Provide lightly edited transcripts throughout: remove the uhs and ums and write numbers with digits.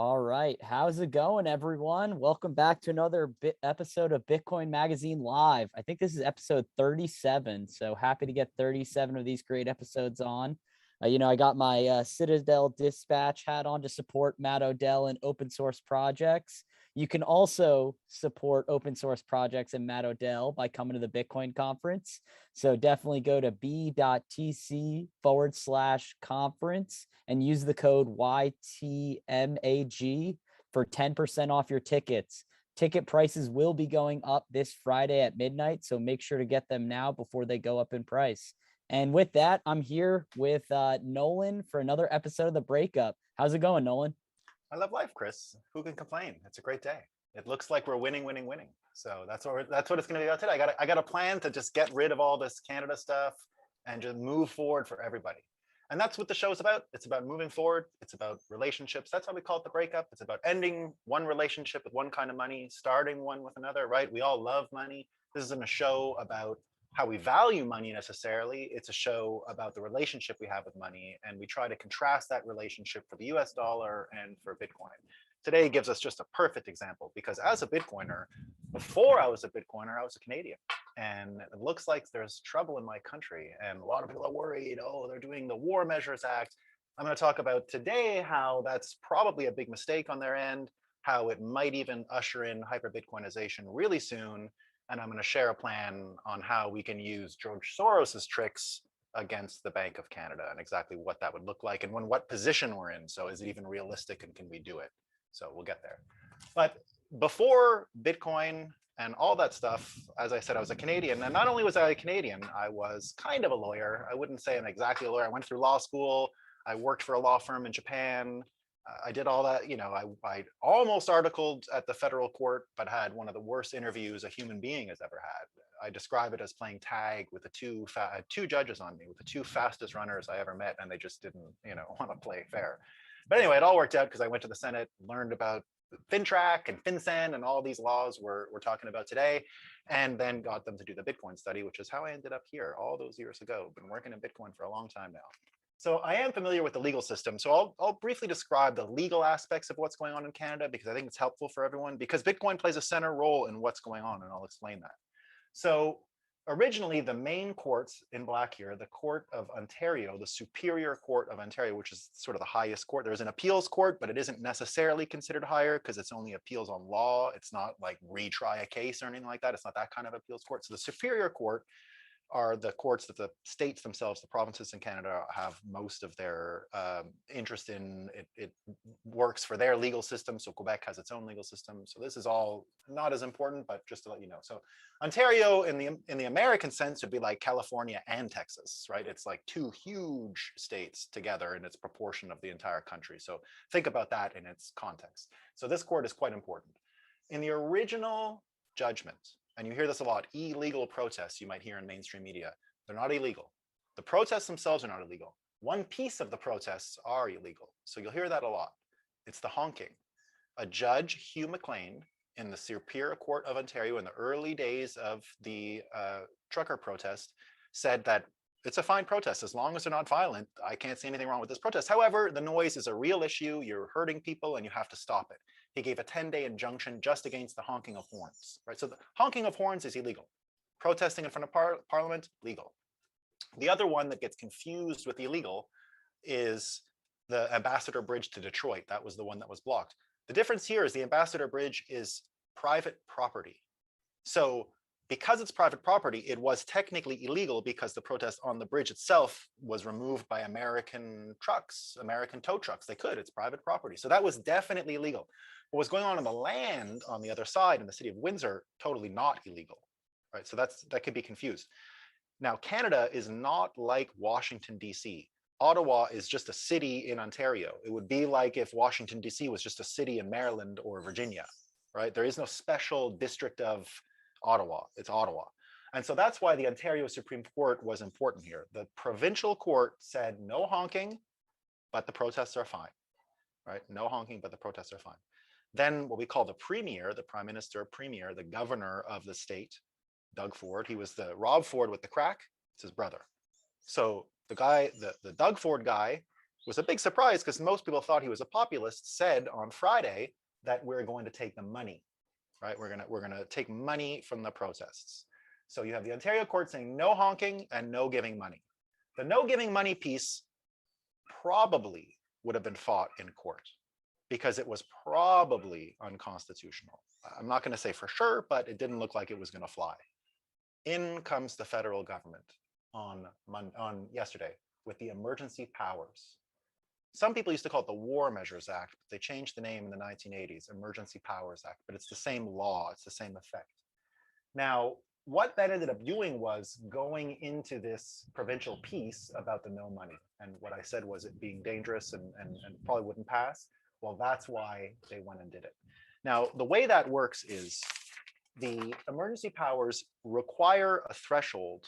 All right. How's it going, everyone? Welcome back to another episode of Bitcoin Magazine Live. I think this is episode 37. So happy to get 37 of these great episodes on. I got my Citadel Dispatch hat on to support Matt Odell and open source projects. You can also support open source projects and Matt Odell by coming to the Bitcoin conference. So definitely go to b.tc/conference and use the code YTMAG for 10% off your tickets. Ticket prices will be going up this Friday at midnight, so make sure to get them now before they go up in price. And with that, I'm here with Nolan for another episode of The Breakup. How's it going, Nolan? I love life, Chris. Who can complain? It's a great day. It looks like we're winning. So that's what it's going to be about today. I got a plan to just get rid of all this Canada stuff and just move forward for everybody. And that's what the show is about. It's about moving forward. It's about relationships. That's why we call it The Breakup. It's about ending one relationship with one kind of money, starting one with another, right? We all love money. This isn't a show about how we value money necessarily. It's a show about the relationship we have with money, and we try to contrast that relationship for the US dollar and for Bitcoin. Today gives us just a perfect example, because as a Bitcoiner, before I was a Bitcoiner, I was a Canadian. And it looks like there's trouble in my country, and a lot of people are worried, oh, they're doing the War Measures Act. I'm going to talk about today how that's probably a big mistake on their end, how it might even usher in hyper-Bitcoinization really soon. And I'm going to share a plan on how we can use George Soros's tricks against the Bank of Canada and exactly what that would look like and what position we're in. So is it even realistic and can we do it? So we'll get there. But before Bitcoin and all that stuff, as I said, I was a Canadian. And not only was I a Canadian, I was kind of a lawyer. I wouldn't say I'm exactly a lawyer. I went through law school. I worked for a law firm in Japan. I did all that. I almost articled at the federal court, but had one of the worst interviews a human being has ever had. I describe it as playing tag with the two judges on me, with the two fastest runners I ever met, and they just didn't, want to play fair. But anyway, it all worked out because I went to the Senate, learned about FinTrack and FinCEN and all these laws we're talking about today, and then got them to do the Bitcoin study, which is how I ended up here all those years ago. Been working in Bitcoin for a long time now. So I am familiar with the legal system. So I'll briefly describe the legal aspects of what's going on in Canada, because I think it's helpful for everyone, because Bitcoin plays a center role in what's going on, and I'll explain that. So originally, the main courts in black here, the Court of Ontario, the Superior Court of Ontario, which is sort of the highest court. There's an appeals court, but it isn't necessarily considered higher because it's only appeals on law. It's not like retry a case or anything like that. It's not that kind of appeals court. So the Superior Court are the courts that the states themselves, the provinces in Canada, have most of their interest in. It works for their legal system. So Quebec has its own legal system. So this is all not as important, but just to let you know. So Ontario in the American sense would be like California and Texas, right? It's like two huge states together in its proportion of the entire country. So think about that in its context. So this court is quite important. In the original judgment, and you hear this a lot, illegal protests you might hear in mainstream media, they're not illegal. The protests themselves are not illegal. One piece of the protests are illegal. So you'll hear that a lot. It's the honking. A judge, Hugh MacLean, in the Superior Court of Ontario in the early days of the trucker protest, said that it's a fine protest as long as they're not violent. I can't see anything wrong with this protest. However, the noise is a real issue. You're hurting people and you have to stop it. He gave a 10-day injunction just against the honking of horns, right? So the honking of horns is illegal. Protesting in front of Parliament, legal. The other one that gets confused with illegal is the Ambassador Bridge to Detroit. That was the one that was blocked. The difference here is the Ambassador Bridge is private property. So because it's private property, it was technically illegal because the protest on the bridge itself was removed by American trucks, American tow trucks. They could, it's private property. So that was definitely illegal. What was going on the land on the other side in the city of Windsor, totally not illegal, right? So that could be confused. Now, Canada is not like Washington, D.C. Ottawa is just a city in Ontario. It would be like if Washington, D.C. was just a city in Maryland or Virginia, right? There is no special district of Ottawa. It's Ottawa. And so that's why the Ontario Supreme Court was important here. The provincial court said no honking, but the protests are fine, right? No honking, but the protests are fine. Then what we call the premier, the prime minister, premier, the governor of the state, Doug Ford, he was the Rob Ford with the crack, it's his brother. So the guy, the Doug Ford guy was a big surprise because most people thought he was a populist, said on Friday that we're going to take the money, right? We're gonna take money from the protests. So you have the Ontario court saying no honking and no giving money. The no giving money piece probably would have been fought in court because it was probably unconstitutional. I'm not going to say for sure, but it didn't look like it was going to fly. In comes the federal government on yesterday with the emergency powers. Some people used to call it the War Measures Act, but they changed the name in the 1980s, Emergency Powers Act, but it's the same law, it's the same effect. Now, what that ended up doing was going into this provincial piece about the no money. And what I said was it being dangerous and probably wouldn't pass. Well, that's why they went and did it. Now, the way that works is the emergency powers require a threshold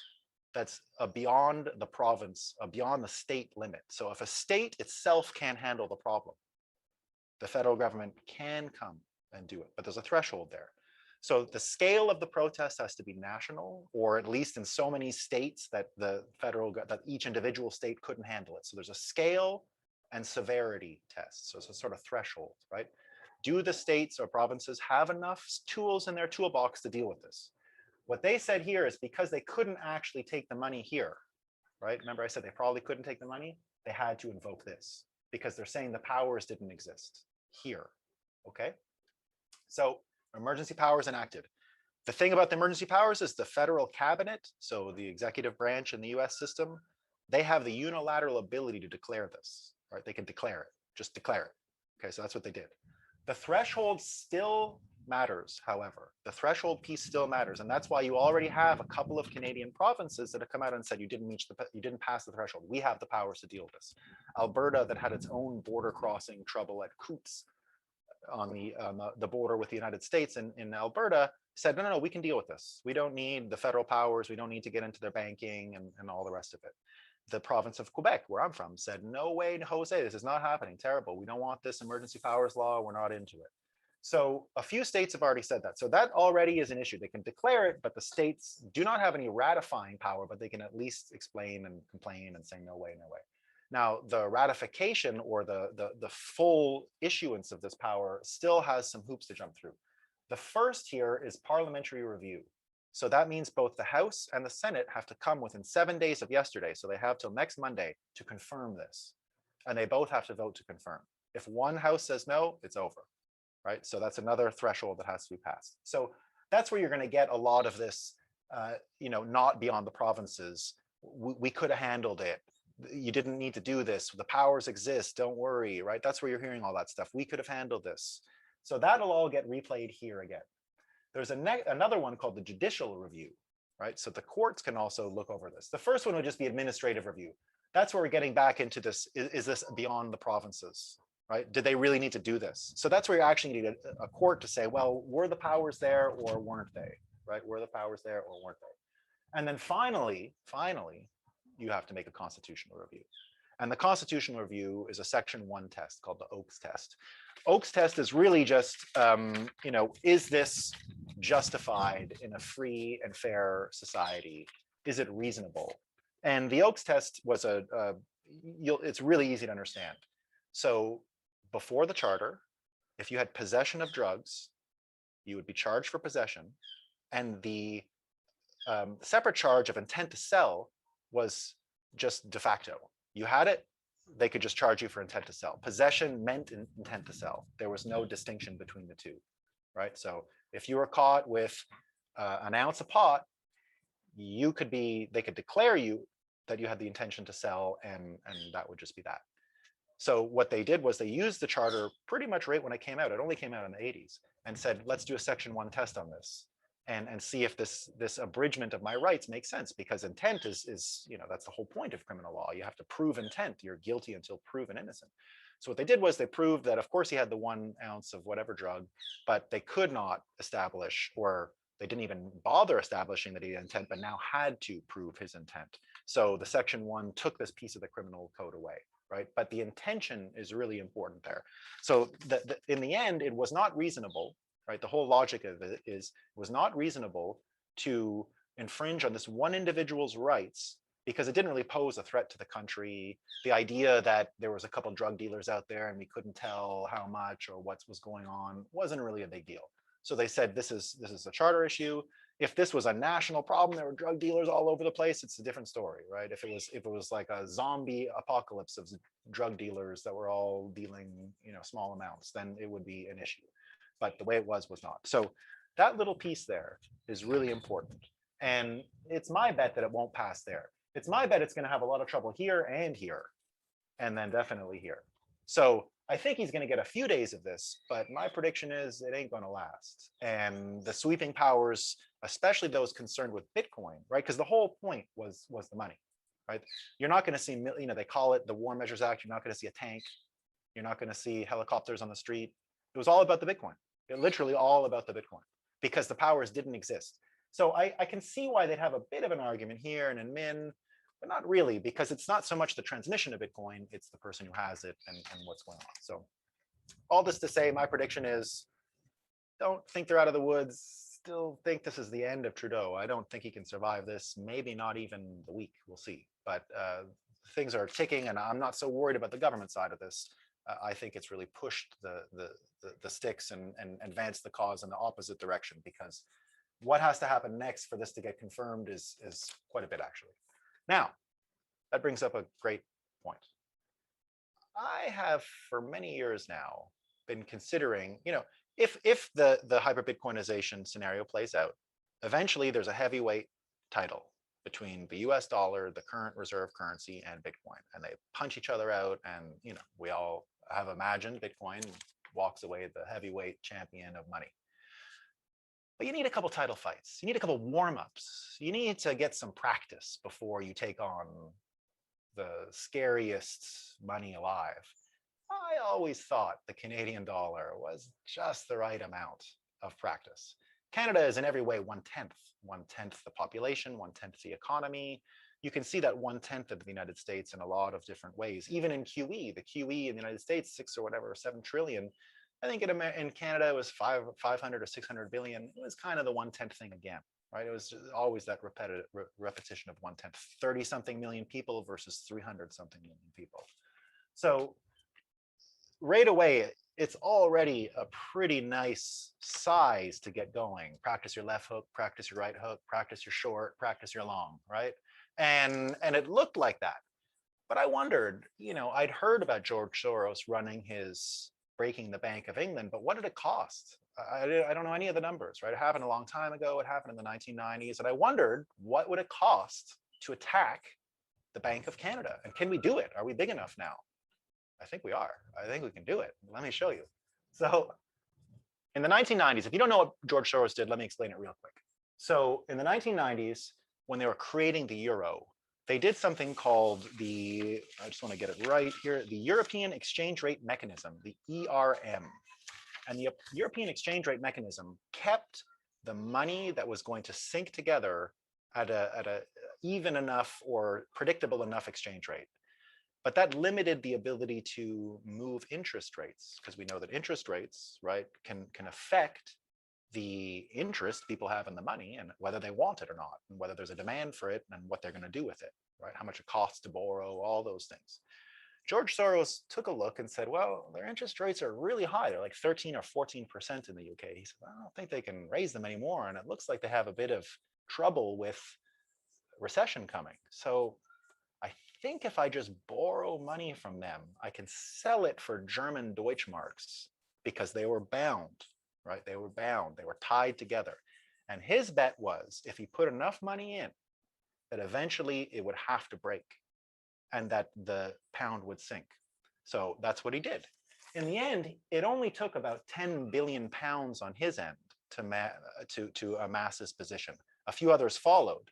that's beyond the province, beyond the state limit. So if a state itself can't handle the problem, the federal government can come and do it, but there's a threshold there. So the scale of the protest has to be national, or at least in so many states that that each individual state couldn't handle it. So there's a scale and severity test. So it's a sort of threshold, right? Do the states or provinces have enough tools in their toolbox to deal with this? What they said here is because they couldn't actually take the money here, right? Remember I said they probably couldn't take the money? They had to invoke this because they're saying the powers didn't exist here, okay? So emergency powers enacted. The thing about the emergency powers is the federal cabinet, so the executive branch in the US system, they have the unilateral ability to declare this, right? They can declare it, just declare it. Okay, so that's what they did. The threshold still matters, however. The threshold piece still matters, and that's why you already have a couple of Canadian provinces that have come out and said you didn't pass the threshold. We have the powers to deal with this. Alberta, that had its own border crossing trouble at Coutts on the border with the United States in Alberta, said, no, we can deal with this. We don't need the federal powers. We don't need to get into their banking and all the rest of it. The province of Quebec, where I'm from, said, no way, Jose, this is not happening. Terrible. We don't want this emergency powers law. We're not into it. So a few states have already said that. So that already is an issue. They can declare it, but the states do not have any ratifying power, but they can at least explain and complain and say, no way, no way. Now, the ratification or the full issuance of this power still has some hoops to jump through. The first here is parliamentary review. So that means both the House and the Senate have to come within 7 days of yesterday. So they have till next Monday to confirm this. And they both have to vote to confirm. If one House says no, it's over, right? So that's another threshold that has to be passed. So that's where you're going to get a lot of this, not beyond the provinces. We could have handled it. You didn't need to do this. The powers exist. Don't worry, right? That's where you're hearing all that stuff. We could have handled this. So that'll all get replayed here again. There's another one called the judicial review, right? So the courts can also look over this. The first one would just be administrative review. That's where we're getting back into this. Is this beyond the provinces, right? Did they really need to do this? So that's where you actually need a court to say, well, were the powers there or weren't they, right? Were the powers there or weren't they? And then finally, you have to make a constitutional review. And the constitutional review is a section 1 test called the Oakes test. Oakes test is really just, is this justified in a free and fair society? Is it reasonable? And the Oakes test was it's really easy to understand. So before the charter, if you had possession of drugs, you would be charged for possession. And the separate charge of intent to sell was just de facto. You had it, they could just charge you for intent to sell. Possession meant intent to sell. There was no distinction between the two, right? So if you were caught with an ounce of pot, they could declare you that you had the intention to sell, and that would just be that. So what they did was they used the charter pretty much right when it came out. It only came out in the 80s, and said, let's do a section 1 test on this. And see if this abridgment of my rights makes sense, because intent is that's the whole point of criminal law. You have to prove intent. You're guilty until proven innocent. So what they did was they proved that, of course, he had the 1 ounce of whatever drug, but they could not establish, or they didn't even bother establishing that he had intent, but now had to prove his intent. So the section 1 took this piece of the criminal code away, right? But the intention is really important there. So in the end, it was not reasonable. Right, the whole logic of it was not reasonable to infringe on this one individual's rights because it didn't really pose a threat to the country. The idea that there was a couple drug dealers out there and we couldn't tell how much or what was going on wasn't really a big deal. So they said this is a charter issue. If this was a national problem, there were drug dealers all over the place, it's a different story, right? If it was like a zombie apocalypse of drug dealers that were all dealing, small amounts, then it would be an issue. But the way it was not. So that little piece there is really important. And it's my bet that it won't pass there. It's my bet it's going to have a lot of trouble here and here, and then definitely here. So I think he's going to get a few days of this, but my prediction is it ain't going to last. And the sweeping powers, especially those concerned with Bitcoin, right? Because the whole point was the money, right? You're not going to see, they call it the War Measures Act. You're not going to see a tank. You're not going to see helicopters on the street. It was all about the Bitcoin. It literally all about the Bitcoin, because the powers didn't exist. So I can see why they'd have a bit of an argument here and in Min, but not really, because it's not so much the transmission of Bitcoin, it's the person who has it and what's going on. So all this to say, my prediction is, don't think they're out of the woods. Still think this is the end of Trudeau. I don't think he can survive this, maybe not even the week, we'll see. But things are ticking, and I'm not so worried about the government side of this. I think it's really pushed the sticks and advanced the cause in the opposite direction, because what has to happen next for this to get confirmed is quite a bit, actually. Now, that brings up a great point. I have, for many years now, been considering, if the hyper-Bitcoinization scenario plays out, eventually there's a heavyweight title between the US dollar, the current reserve currency, and Bitcoin. And they punch each other out, and we all have imagined Bitcoin walks away the heavyweight champion of money. But you need a couple title fights. You need a couple warm-ups. You need to get some practice before you take on the scariest money alive. I always thought the Canadian dollar was just the right amount of practice. Canada is in every way one-tenth the population, one-tenth the economy. You can see that one-tenth of the United States in a lot of different ways. Even in QE, the QE in the United States, 7 trillion. I think in Canada it was 500 or 600 billion. It was kind of the one-tenth thing again, right? It was always that repetition of one-tenth, 30-something million people versus 300-something million people. So right away, it's already a pretty nice size to get going. Practice your left hook, practice your right hook, practice your short, practice your long, right? And it looked like that. But I wondered, I'd heard about George Soros running his Breaking the Bank of England, but what did it cost? I don't know any of the numbers, right? It happened a long time ago. It happened in the 1990s. And I wondered, what would it cost to attack the Bank of Canada? And can we do it? Are we big enough now? I think we are. I think we can do it. Let me show you. So in the 1990s, if you don't know what George Soros did, let me explain it real quick. So in the 1990s, when they were creating the euro, they did something called I just want to get it right here, the European Exchange Rate Mechanism, the ERM. And the European Exchange Rate Mechanism kept the money that was going to sync together at a even enough or predictable enough exchange rate. But that limited the ability to move interest rates, because we know that interest rates, right, can affect the interest people have in the money and whether they want it or not, and whether there's a demand for it and what they're going to do with it, right? How much it costs to borrow, all those things. George Soros took a look and said, well, their interest rates are really high. They're like 13 or 14% in the UK. He said, I don't think they can raise them anymore. And it looks like they have a bit of trouble with recession coming. So I think if I just borrow money from them, I can sell it for German Deutschmarks, because they were bound, right? They were bound, they were tied together. And his bet was, if he put enough money in, that eventually it would have to break and that the pound would sink. So that's what he did. In the end, it only took about 10 billion pounds on his end to amass his position. A few others followed.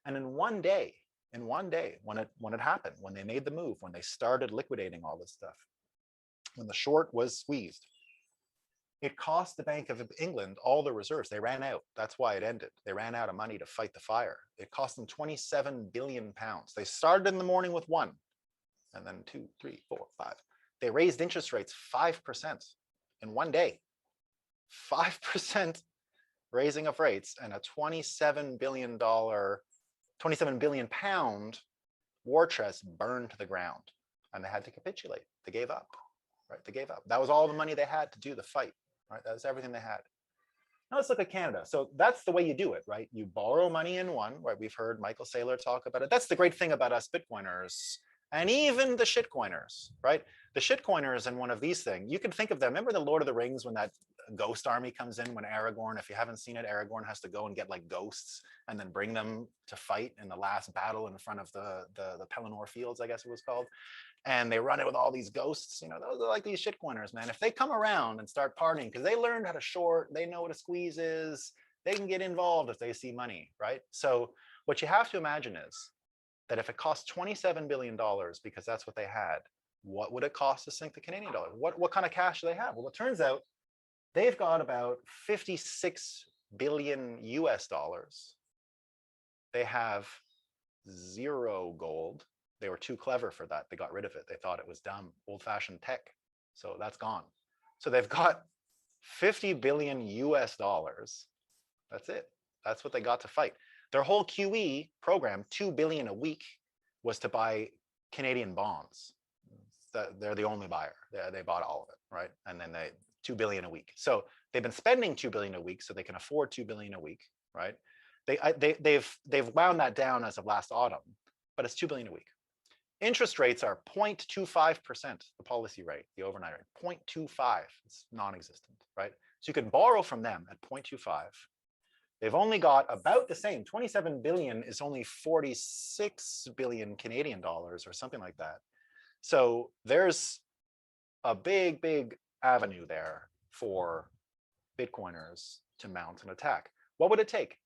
And in one day, when it happened, when they made the move, when they started liquidating all this stuff, when the short was squeezed, it cost the Bank of England all the reserves. They ran out. That's why it ended. They ran out of money to fight the fire. It cost them 27 billion pounds. They started in the morning with 1, and then 2, 3, 4, 5. They raised interest rates 5% in one day. 5% raising of rates and a $27 billion 27 billion pound war chest burned to the ground, and they had to capitulate. They gave up, right? They gave up. That was all the money they had to do the fight, right? That was everything they had. Now let's look at Canada. So that's the way you do it, right? You borrow money in one, right? We've heard Michael Saylor talk about it. That's the great thing about us Bitcoiners and even the shitcoiners, right? The shitcoiners in one of these things, you can think of them. Remember the Lord of the Rings when that ghost army comes in, when Aragorn, if you haven't seen it, Aragorn has to go and get like ghosts and then bring them to fight in the last battle in front of the Pelennor Fields, I guess it was called. And they run it with all these ghosts. You know, those are like these shitcoiners, man. If they come around and start partying, because they learned how to short, they know what a squeeze is, they can get involved if they see money, right? So what you have to imagine is that if it costs $27 billion, because that's what they had, what would it cost to sink the Canadian dollar? What kind of cash do they have? Well, it turns out they've got about 56 billion US dollars. They have 0 gold. They were too clever for that. They got rid of it. They thought it was dumb, old-fashioned tech. So that's gone. So they've got 50 billion US dollars. That's it. That's what they got to fight. Their whole QE program, 2 billion a week, was to buy Canadian bonds. They're the only buyer. They bought all of it, right? And then 2 billion a week. So they've been spending 2 billion a week, so they can afford 2 billion a week, right? They've wound that down as of last autumn, but it's 2 billion a week. Interest rates are 0.25%, the policy rate, the overnight rate, 0.25. It's non-existent, right? So you can borrow from them at 0.25. They've only got about the same. 27 billion is only 46 billion Canadian dollars or something like that. So there's a big, big avenue there for Bitcoiners to mount an attack. What would it take?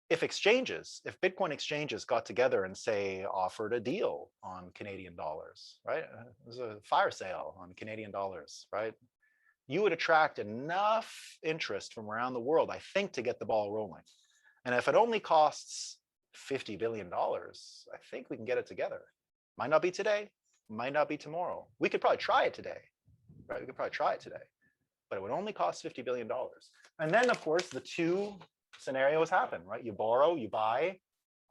If Bitcoin exchanges got together and say offered a deal on Canadian dollars, right? It was a fire sale on Canadian dollars, right? You would attract enough interest from around the world, I think, to get the ball rolling. And if it only costs $50 billion, I think we can get it together. Might not be today, might not be tomorrow. We could probably try it today, right? We could probably try it today, but it would only cost $50 billion. And then, of course, the two scenarios happen, right? You borrow, you buy.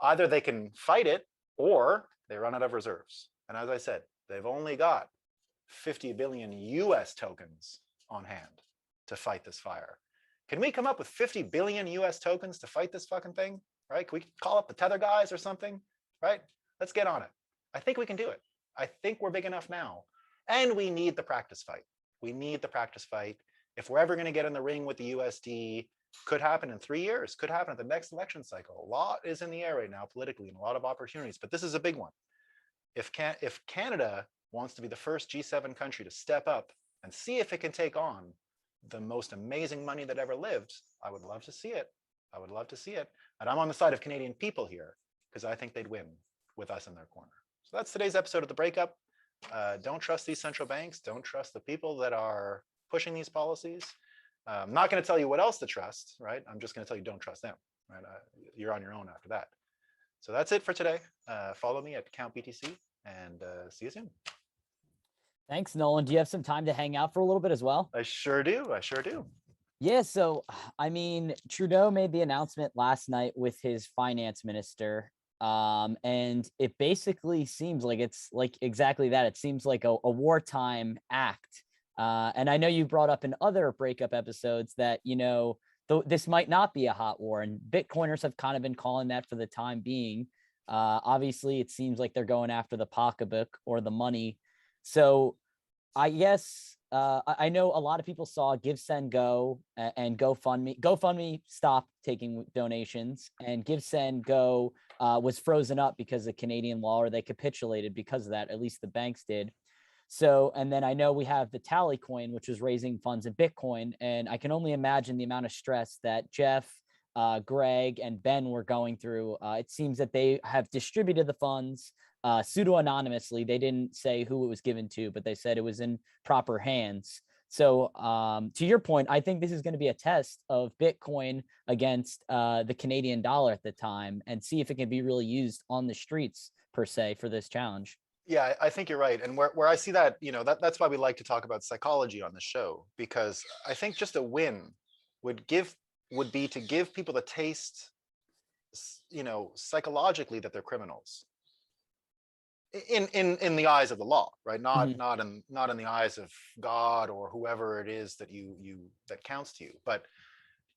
Either they can fight it or they run out of reserves. And as I said, they've only got 50 billion US tokens on hand to fight this fire. Can we come up with 50 billion US tokens to fight this fucking thing, right? Can we call up the Tether guys or something, right? Let's get on it. I think we can do it. I think we're big enough now. And we need the practice fight. We need the practice fight. If we're ever going to get in the ring with the USD, could happen in 3 years, could happen at the next election cycle. A lot is in the air right now politically and a lot of opportunities, but this is a big one. If Canada wants to be the first G7 country to step up and see if it can take on the most amazing money that ever lived, I would love to see it. I would love to see it. And I'm on the side of Canadian people here because I think they'd win with us in their corner. So that's today's episode of The Breakup. Don't trust these central banks. Don't trust the people that are pushing these policies. I'm not going to tell you what else to trust, right? I'm just going to tell you don't trust them, right? You're on your own after that. So that's it for today. Follow me at CountBTC and see you soon. Thanks, Nolan. Do you have some time to hang out for a little bit as well? I sure do. I sure do. Yeah, so, I mean, Trudeau made the announcement last night with his finance minister, and it basically seems like it's like exactly that. It seems like a wartime act. And I know you brought up in other breakup episodes that, you know, this might not be a hot war, and Bitcoiners have kind of been calling that for the time being. Obviously, it seems like they're going after the pocketbook or the money. So I guess I know a lot of people saw Give, Send, Go and GoFundMe. GoFundMe stopped taking donations, and Give, Send, Go was frozen up because of Canadian law, or they capitulated because of that. At least the banks did. So, and then I know we have the Tally coin, which is raising funds in Bitcoin. And I can only imagine the amount of stress that Jeff, Greg, and Ben were going through. It seems that they have distributed the funds pseudo-anonymously. They didn't say who it was given to, but they said it was in proper hands. So to your point, I think this is going to be a test of Bitcoin against the Canadian dollar at the time, and see if it can be really used on the streets, per se, for this challenge. Yeah, I think you're right. And where I see that, you know, that's why we like to talk about psychology on the show, because I think just a win would be to give people the taste psychologically that they're criminals in the eyes of the law, right? Mhm. Not in the eyes of God or whoever it is that that counts to you. But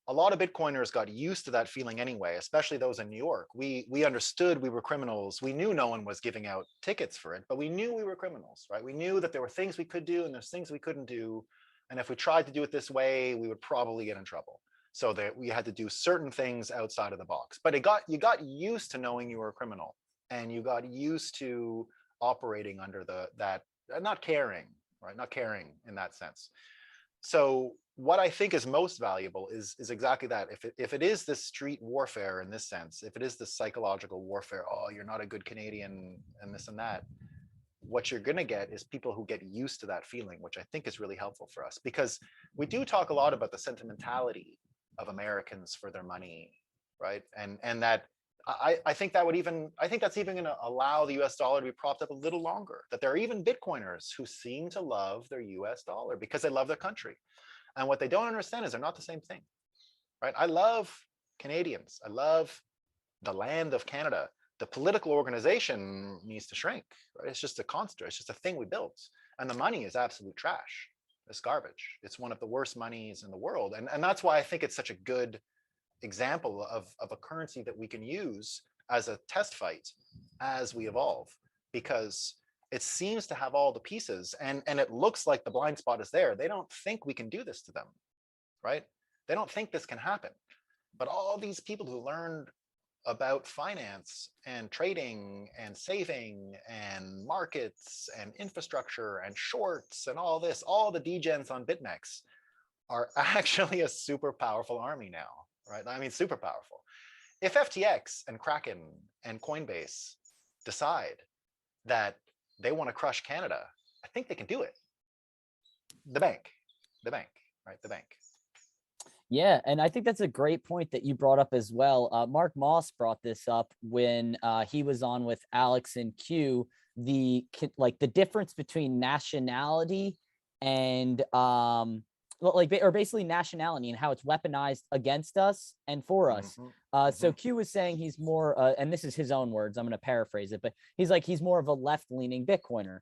a lot of Bitcoiners got used to that feeling anyway, especially those in New York. We understood we were criminals. We knew no one was giving out tickets for it, but we knew we were criminals, right? We knew that there were things we could do and there's things we couldn't do. And if we tried to do it this way, we would probably get in trouble. So that we had to do certain things outside of the box. But you got used to knowing you were a criminal, and you got used to operating under that not caring, right? Not caring in that sense. So what I think is most valuable is exactly that. If it is this street warfare in this sense, if it is this psychological warfare, oh, you're not a good Canadian and this and that, what you're going to get is people who get used to that feeling, which I think is really helpful for us, because we do talk a lot about the sentimentality of Americans for their money, right? And that I think that's even going to allow the US dollar to be propped up a little longer, that there are even Bitcoiners who seem to love their US dollar because they love their country. And what they don't understand is they're not the same thing, right? I love Canadians. I love the land of Canada. The political organization needs to shrink, right? It's just a construct. It's just a thing we built. And the money is absolute trash. It's garbage. It's one of the worst monies in the world. And that's why I think it's such a good example of a currency that we can use as a test fight as we evolve, because it seems to have all the pieces, and it looks like the blind spot is there. They don't think we can do this to them, right? They don't think this can happen. But all these people who learned about finance and trading and saving and markets and infrastructure and shorts and all this, all the degens on BitMEX are actually a super powerful army now, right? I mean, super powerful. If FTX and Kraken and Coinbase decide that they want to crush Canada, I think they can do it. The bank, right? The bank. Yeah, and I think that's a great point that you brought up as well. Mark Moss brought this up when he was on with Alex and Q. The difference between nationality and basically nationality and how it's weaponized against us and for us. So Q was saying he's more, and this is his own words, I'm going to paraphrase it, but he's more of a left-leaning Bitcoiner.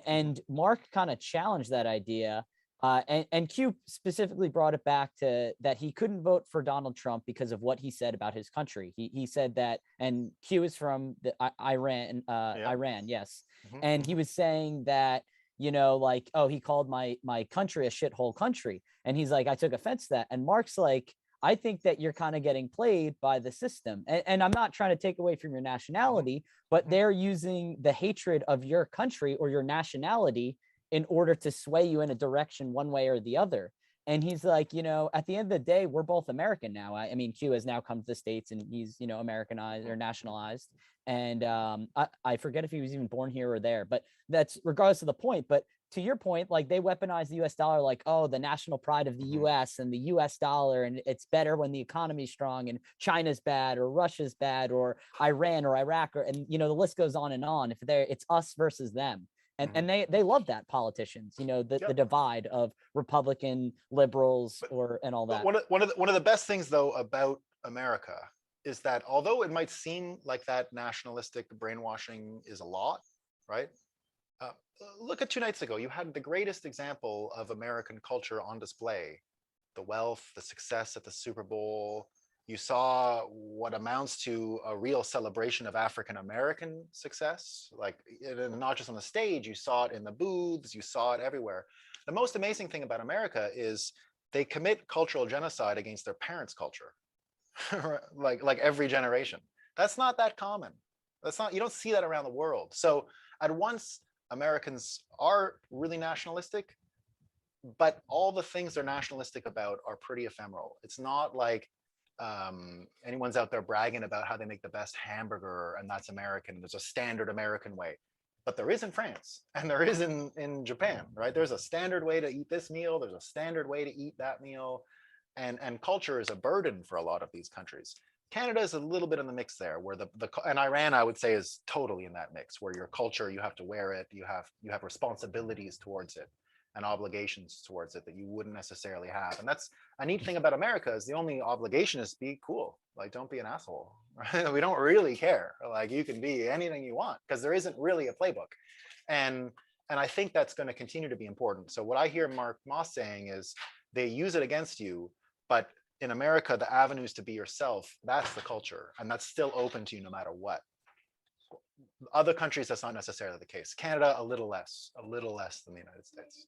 And Mark kind of challenged that idea. And Q specifically brought it back to that he couldn't vote for Donald Trump because of what he said about his country. He said that, and Q is from Iran, Iran, yes. And he was saying that, oh, he called my country a shithole country. And he's like, I took offense to that. And Mark's like, I think that you're kind of getting played by the system. And I'm not trying to take away from your nationality, but they're using the hatred of your country or your nationality in order to sway you in a direction one way or the other. And he's like, at the end of the day, we're both American now. I mean, Q has now come to the States and he's, Americanized or nationalized. And I forget if he was even born here or there, but that's regardless of the point. But to your point, like they weaponize the US dollar, like, oh, the national pride of the US and the US dollar. And it's better when the economy's strong, and China's bad or Russia's bad or Iran or Iraq, and, the list goes on and on. It's us versus them. And they love that, politicians, the divide of Republican liberals and all that. One of the best things though about America is that although it might seem like that nationalistic brainwashing is a lot, right? Look at 2 nights ago, you had the greatest example of American culture on display: the wealth, the success at the Super Bowl. You saw what amounts to a real celebration of African American success, like not just on the stage, you saw it in the booths, you saw it everywhere. The most amazing thing about America is they commit cultural genocide against their parents' culture, like every generation. That's not that common. You don't see that around the world. So at once, Americans are really nationalistic, but all the things they're nationalistic about are pretty ephemeral. It's not like anyone's out there bragging about how they make the best hamburger and that's American. There's a standard American way, but there is in France and there is in Japan, right? There's a standard way to eat this meal. There's a standard way to eat that meal. And culture is a burden for a lot of these countries. Canada is a little bit in the mix there, where and Iran, I would say, is totally in that mix, where your culture, you have to wear it, you have responsibilities towards it and obligations towards it that you wouldn't necessarily have. And that's a neat thing about America, is the only obligation is be cool. Like, don't be an asshole. Right? We don't really care. Like, you can be anything you want because there isn't really a playbook. And I think that's going to continue to be important. So what I hear Mark Moss saying is they use it against you, but in America, the avenues to be yourself, that's the culture. And that's still open to you no matter what. Other countries, that's not necessarily the case. Canada, a little less than the United States.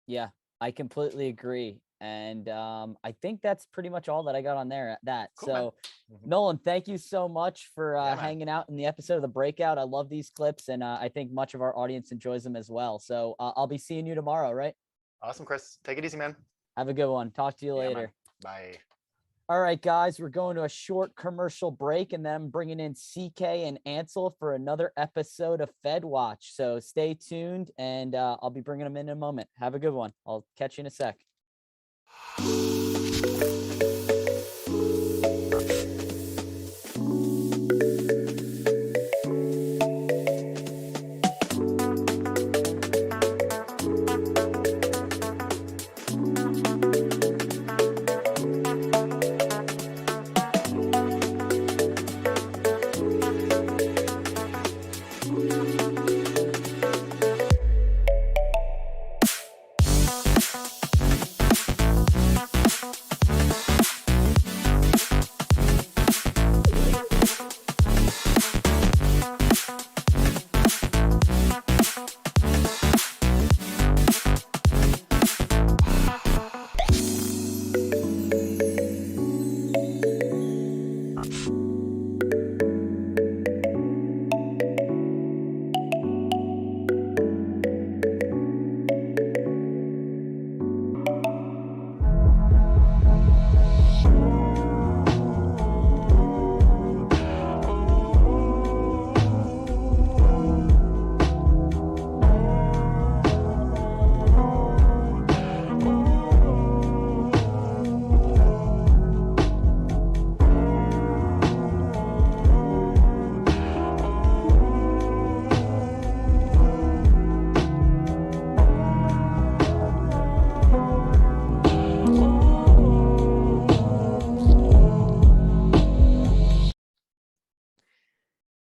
Yeah, I completely agree. And I think that's pretty much all that I got on there. Cool, so, man. Nolan, thank you so much for Yeah, man. hanging out in the episode of The Breakout. I love these clips, and I think much of our audience enjoys them as well. So I'll be seeing you tomorrow, right? Awesome, Chris. Take it easy, man. Have a good one. Talk to you Yeah, later. man. Bye. All right, guys, we're going to a short commercial break, and then I'm bringing in CK and Ansel for another episode of FedWatch. So stay tuned, and I'll be bringing them in a moment. Have a good one. I'll catch you in a sec.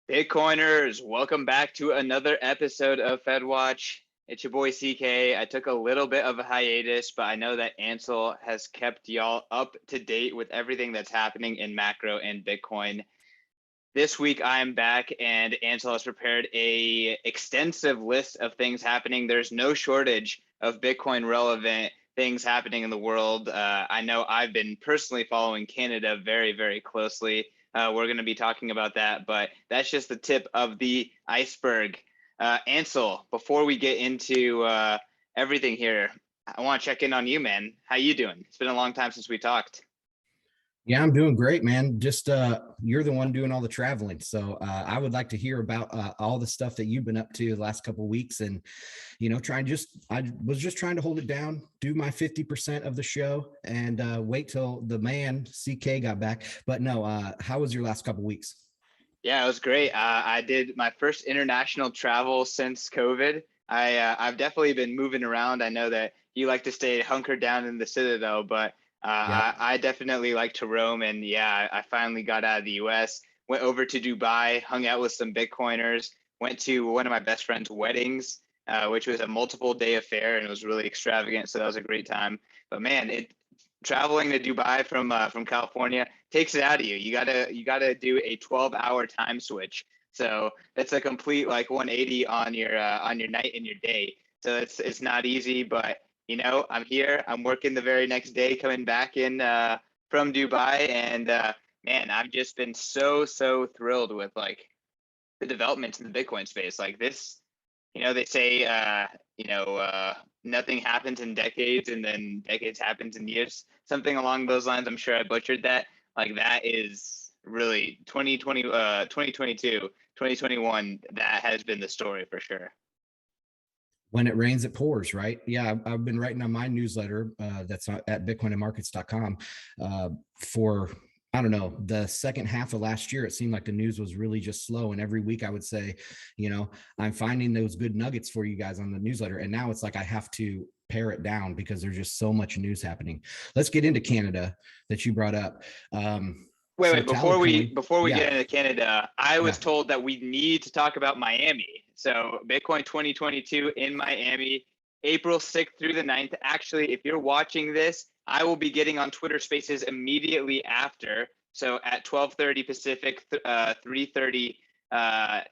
Bitcoiners, welcome back to another episode of FedWatch. It's your boy CK. I took a little bit of a hiatus, but I know that Ansel has kept y'all up to date with everything that's happening in macro and Bitcoin. This week I'm back, and Ansel has prepared a extensive list of things happening. There's no shortage of Bitcoin relevant things happening in the world. I know I've been personally following Canada very, very closely. We're going to be talking about that, but that's just the tip of the iceberg. Ansel, before we get into everything here, I want to check in on you, man. How you doing? It's been a long time since we talked. Yeah, I'm doing great, man. Just you're the one doing all the traveling, so I would like to hear about all the stuff that you've been up to the last couple of weeks, and I was just trying to hold it down, do my 50% of the show, and wait till the man CK got back. But no, how was your last couple of weeks? Yeah, it was great. I did my first international travel since COVID. I've definitely been moving around. I know that you like to stay hunkered down in the Citadel, but I definitely like to roam. And yeah, I finally got out of the US, went over to Dubai, hung out with some Bitcoiners, went to one of my best friend's weddings, which was a multiple day affair, and it was really extravagant. So that was a great time. But man, traveling to Dubai from California takes it out of you. You gotta do a 12-hour time switch. So that's a complete like 180 on your night and your day. So it's not easy, but you know, I'm here. I'm working the very next day, coming back in from Dubai, and man, I've just been so thrilled with like the developments in the Bitcoin space. Like this, you know, they say nothing happens in decades, and then decades happens in years. Something along those lines. I'm sure I butchered that. Like that is really 2022, 2021. That has been the story for sure. When it rains, it pours, right? Yeah, I've been writing on my newsletter that's at bitcoinandmarkets.com for, I don't know, the second half of last year. It seemed like the news was really just slow. And every week I would say, you know, I'm finding those good nuggets for you guys on the newsletter. And now it's like I have to pare it down because there's just so much news happening. Let's get into Canada that you brought up. Wait, So wait, Tallycoin, before we yeah, get into Canada, I was yeah. told that we need to talk about Miami. So Bitcoin 2022 in Miami, April 6th through the 9th. Actually, if you're watching this, I will be getting on Twitter Spaces immediately after. So at 12:30 Pacific, 3:30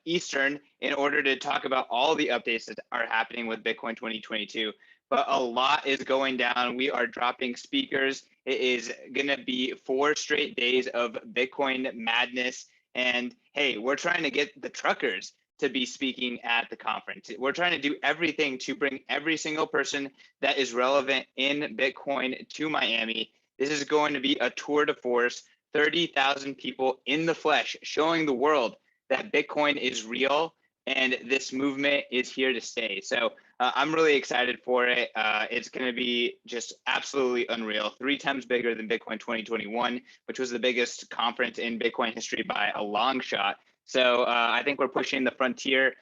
Eastern, in order to talk about all the updates that are happening with Bitcoin 2022. But a lot is going down. We are dropping speakers. It is going to be 4 straight days of Bitcoin madness. And hey, we're trying to get the truckers to be speaking at the conference. We're trying to do everything to bring every single person that is relevant in Bitcoin to Miami. This is going to be a tour de force, 30,000 people in the flesh, showing the world that Bitcoin is real and this movement is here to stay. So I'm really excited for it. It's going to be just absolutely unreal, 3 times bigger than Bitcoin 2021, which was the biggest conference in Bitcoin history by a long shot. So I think we're pushing the frontier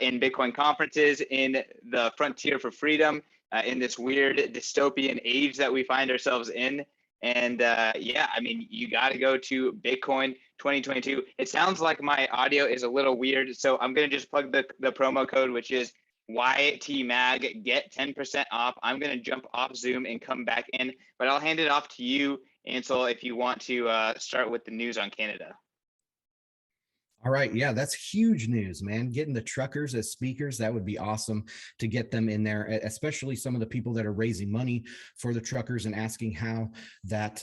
in Bitcoin conferences, in the frontier for freedom, in this weird dystopian age that we find ourselves in. And yeah, I mean, you got to go to Bitcoin 2022. It sounds like my audio is a little weird, so I'm going to just plug the promo code, which is YTMAG, get 10% off. I'm going to jump off Zoom and come back in, but I'll hand it off to you, Ansel, if you want to start with the news on Canada. All right. Yeah, that's huge news, man. Getting the truckers as speakers, that would be awesome to get them in there, especially some of the people that are raising money for the truckers and asking how that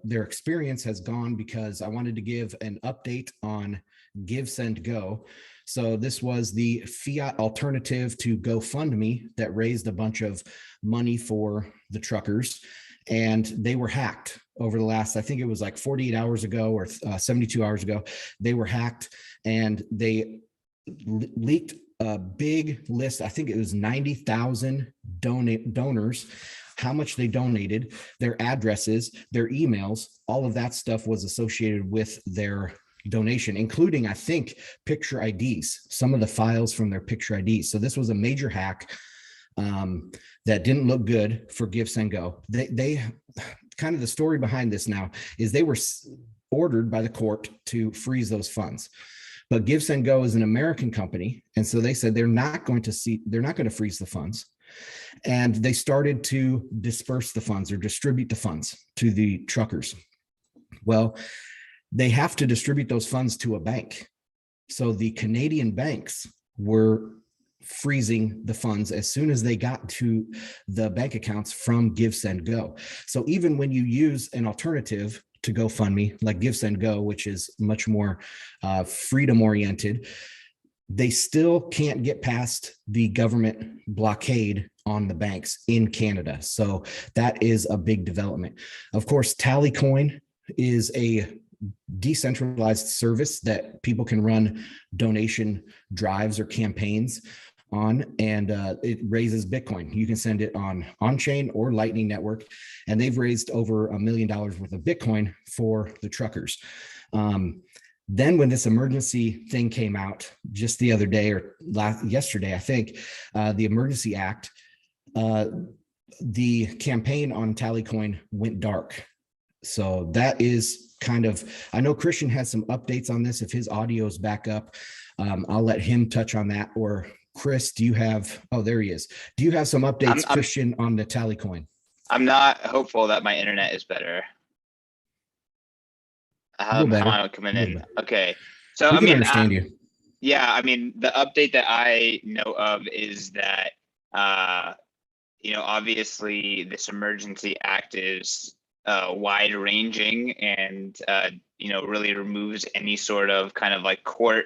their experience has gone, because I wanted to give an update on Give, Send, Go. So this was the fiat alternative to GoFundMe that raised a bunch of money for the truckers, and they were hacked over the last, I think it was like 48 hours ago or 72 hours ago. They were hacked and they leaked a big list. I think it was 90,000 donors, how much they donated, their addresses, their emails, all of that stuff was associated with their donation, including, I think, picture IDs, some of the files from their picture IDs. So this was a major hack that didn't look good for Give, Send, Go. They kind of, the story behind this now is they were ordered by the court to freeze those funds. But Give, Send, Go is an American company, and so they said they're not going to freeze the funds. And they started to disperse the funds or distribute the funds to the truckers. Well, they have to distribute those funds to a bank. So the Canadian banks were freezing the funds as soon as they got to the bank accounts from Give, Send, Go. So even when you use an alternative to GoFundMe, like Give, Send, Go, which is much more freedom oriented, they still can't get past the government blockade on the banks in Canada. So that is a big development. Of course, Tallycoin is a decentralized service that people can run donation drives or campaigns on, and it raises Bitcoin. You can send it on-chain or Lightning Network, and they've raised over $1 million worth of Bitcoin for the truckers. Then when this emergency thing came out just the other day or yesterday, I think, the Emergency Act, the campaign on Tallycoin went dark. So that is kind of, I know Christian has some updates on this. If his audio is back up, I'll let him touch on that. Or Chris, do you have, oh, there he is. Do you have some updates, Christian, on the Tallycoin? I'm not hopeful that my internet is better. How am I coming in? Okay. So, we can understand you. Yeah, I mean, the update that I know of is that, obviously this emergency act is wide ranging and, really removes any sort of kind of like court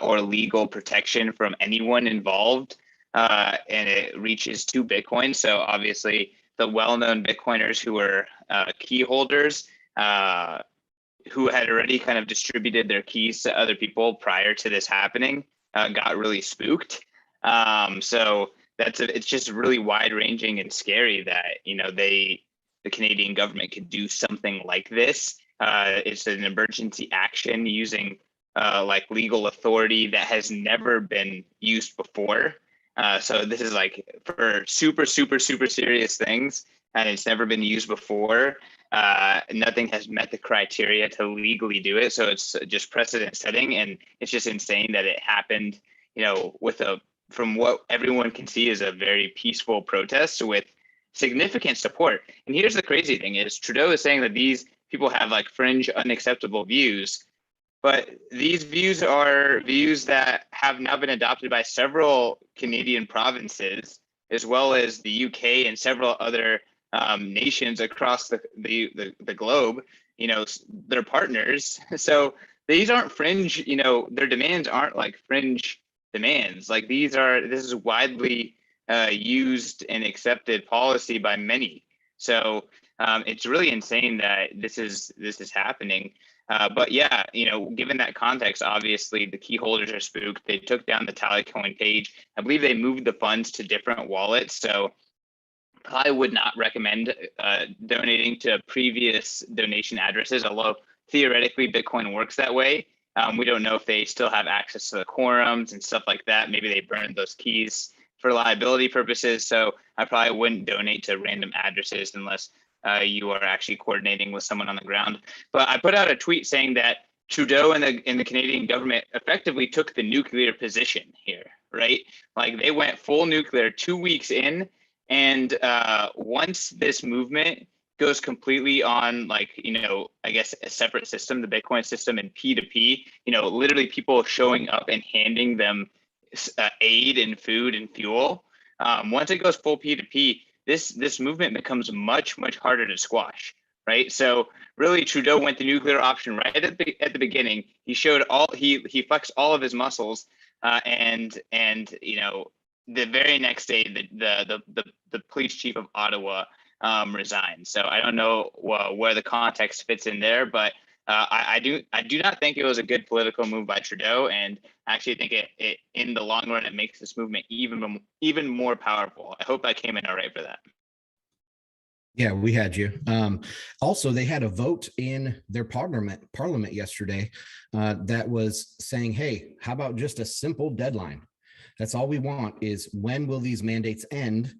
or legal protection from anyone involved. And it reaches to Bitcoin. So obviously the well-known Bitcoiners who were key holders, who had already kind of distributed their keys to other people prior to this happening, got really spooked. So it's just really wide ranging and scary that, the Canadian government could do something like this. It's an emergency action using like legal authority that has never been used before. So this is like for super, super, super serious things, and it's never been used before. nothing has met the criteria to legally do it. So it's just precedent setting, and it's just insane that it happened, from what everyone can see is a very peaceful protest with significant support. And here's the crazy thing is Trudeau is saying that these people have like fringe unacceptable views, but these views are views that have now been adopted by several Canadian provinces, as well as the UK and several other nations across the globe. They're partners. So these aren't fringe, their demands aren't like fringe demands. Like this is widely used and accepted policy by many. So it's really insane that this is happening. But yeah, given that context, obviously the key holders are spooked. They took down the Tallycoin page. I believe they moved the funds to different wallets. So I would not recommend donating to previous donation addresses, although theoretically Bitcoin works that way. We don't know if they still have access to the quorums and stuff like that. Maybe they burned those keys for liability purposes. So I probably wouldn't donate to random addresses unless you are actually coordinating with someone on the ground. But I put out a tweet saying that Trudeau and the Canadian government effectively took the nuclear position here, right? Like they went full nuclear 2 weeks in. And once this movement goes completely on, I guess a separate system, the Bitcoin system and P2P, literally people showing up and handing them aid and food and fuel. Once it goes full P2P, this movement becomes much, much harder to squash, right? So really Trudeau went the nuclear option right at the beginning. He showed he flexed all of his muscles and the very next day, the police chief of Ottawa resigned. So I don't know where the context fits in there, but I do not think it was a good political move by Trudeau, and I actually think it in the long run it makes this movement even more powerful. I hope I came in all right for that. Yeah, we had you. Also, they had a vote in their parliament yesterday that was saying, "Hey, how about just a simple deadline? That's all we want is when will these mandates end?"